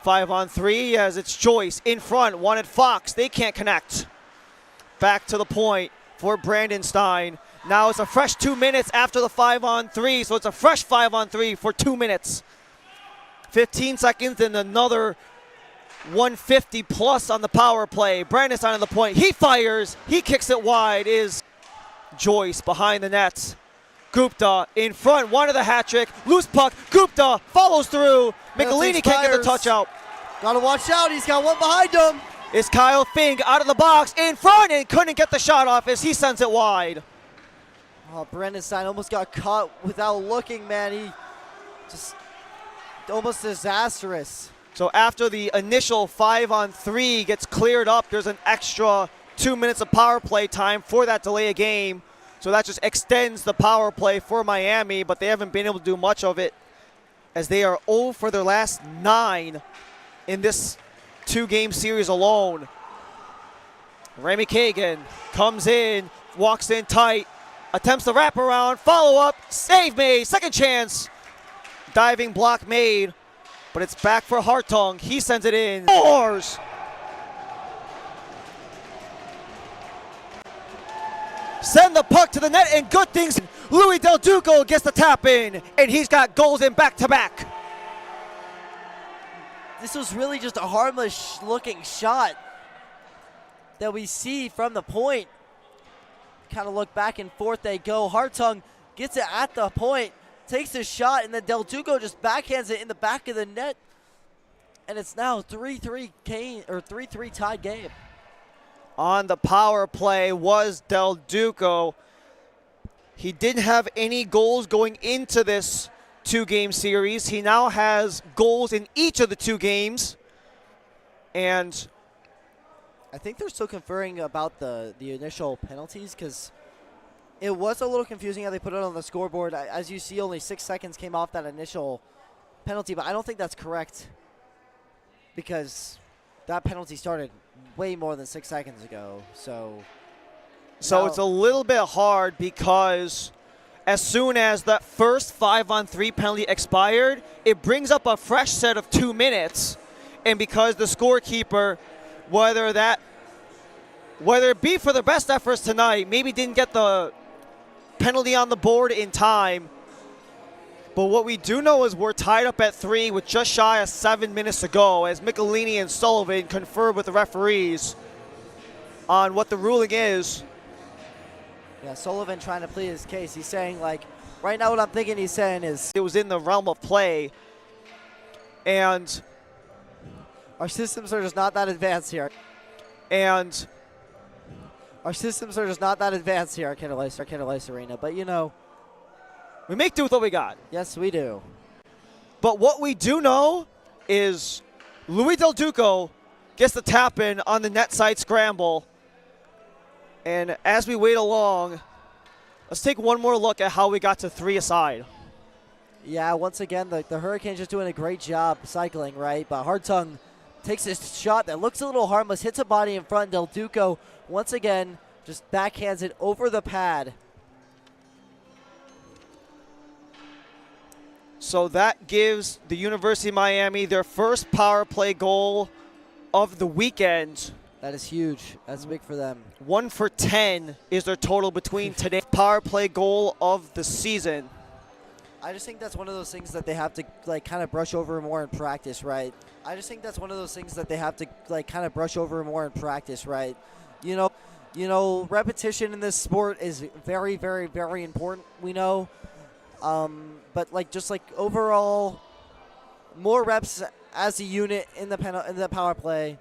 5-on-3 as it's Joyce in front. One at Fox. They can't connect. Back to the point for Brandon Stein. Now it's a fresh 2 minutes after the 5-on-3, so it's a fresh 5-on-3 for 2 minutes. 15 seconds and another 150 plus on the power play. Brandon Stein on the point. He fires. He kicks it wide. Is Joyce behind the net. Gupta in front. One of the hat trick. Loose puck. Gupta follows through. Michelini can't get the touch out. Gotta watch out. He's got one behind him. Is Kyle Fink out of the box in front and couldn't get the shot off as he sends it wide. Oh, Brandon Stein almost got caught without looking, man. He just almost disastrous. So after the initial 5-on-3 gets cleared up, there's an extra 2 minutes of power play time for that delay of game. So that just extends the power play for Miami, but they haven't been able to do much of it as they are 0 for their last 9 in this 2-game series alone. Remy Kagan comes in, walks in tight, attempts the wraparound, follow-up, save made, second chance. Diving block made, but it's back for Hartung. He sends it in. Scores! Send the puck to the net and good things. Louis Del Duco gets the tap in, and he's got goals in back-to-back. This was really just a harmless looking shot that we see from the point. Kind of look back and forth they go. Hartung gets it at the point, takes a shot, and then Del Duco just backhands it in the back of the net. And it's now 3-3 tied game. On the power play was Del Duco. He didn't have any goals going into this 2-game series. He now has goals in each of the 2 games. And I think they're still conferring about the initial penalties because it was a little confusing how they put it on the scoreboard. As you see, only 6 seconds came off that initial penalty, but I don't think that's correct because that penalty started way more than 6 seconds ago. So it's a little bit hard because as soon as that first 5-on-3 penalty expired, it brings up a fresh set of 2 minutes. And because the scorekeeper, whether it be for the best efforts tonight, maybe didn't get the penalty on the board in time. But what we do know is we're tied up at 3 with just shy of 7 minutes to go as Michelini and Sullivan confer with the referees on what the ruling is. Yeah, Sullivan trying to plead his case. He's saying, like, right now what I'm thinking he's saying is it was in the realm of play. And our systems are just not that advanced here. And our systems are just not that advanced here at Kendall Ice Arena. But, you know, we make do with what we got. Yes, we do. But what we do know is Louis Del Duco gets the tap in on the net side scramble. And as we wait along, let's take one more look at how we got to 3 aside. Yeah, once again, the Hurricanes just doing a great job cycling, right? But Hartung takes this shot that looks a little harmless, hits a body in front. Del Duco, once again, just backhands it over the pad. So that gives the University of Miami their first power play goal of the weekend. That is huge. That's big for them. 1 for 10 is their total between today's power play goal of the season. I just think that's one of those things that they have to like kind of brush over more in practice, right? You know, repetition in this sport is very, very, very important. We know, but just overall, more reps as a unit in the power play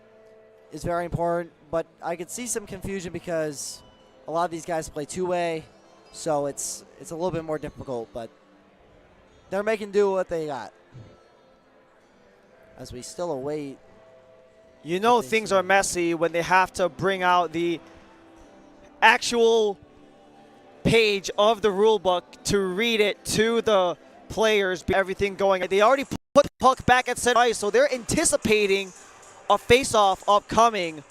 is very important. But I could see some confusion because a lot of these guys play two-way, so it's a little bit more difficult. But they're making do with what they got. as we still await. You know things are messy when they have to bring out the actual page of the rule book to read it to the players. Everything going. They already put the puck back at center ice, so they're anticipating a face-off upcoming.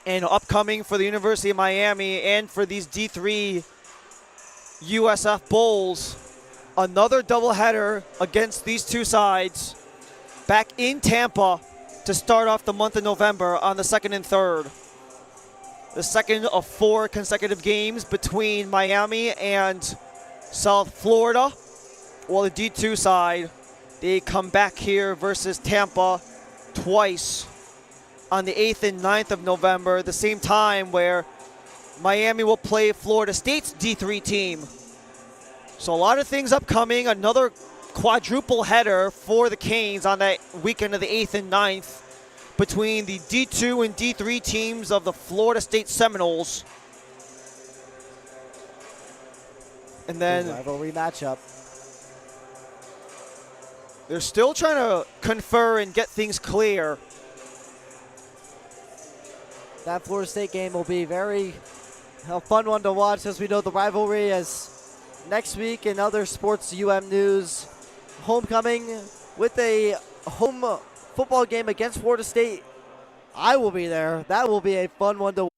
And upcoming for the University of Miami and for these D3 USF Bulls. Another doubleheader against these two sides back in Tampa to start off the month of November on the 2nd and 3rd. The second of 4 consecutive games between Miami and South Florida. While the D2 side, they come back here versus Tampa twice on the 8th and 9th of November, the same time where Miami will play Florida State's D3 team. So a lot of things upcoming. Another quadruple header for the Canes on that weekend of the 8th and 9th between the D2 and D3 teams of the Florida State Seminoles. And then rivalry matchup. They're still trying to confer and get things clear. That Florida State game will be a fun one to watch, as we know the rivalry is next week in other sports news. Homecoming with a home football game against Florida State. I will be there. That will be a fun one to watch.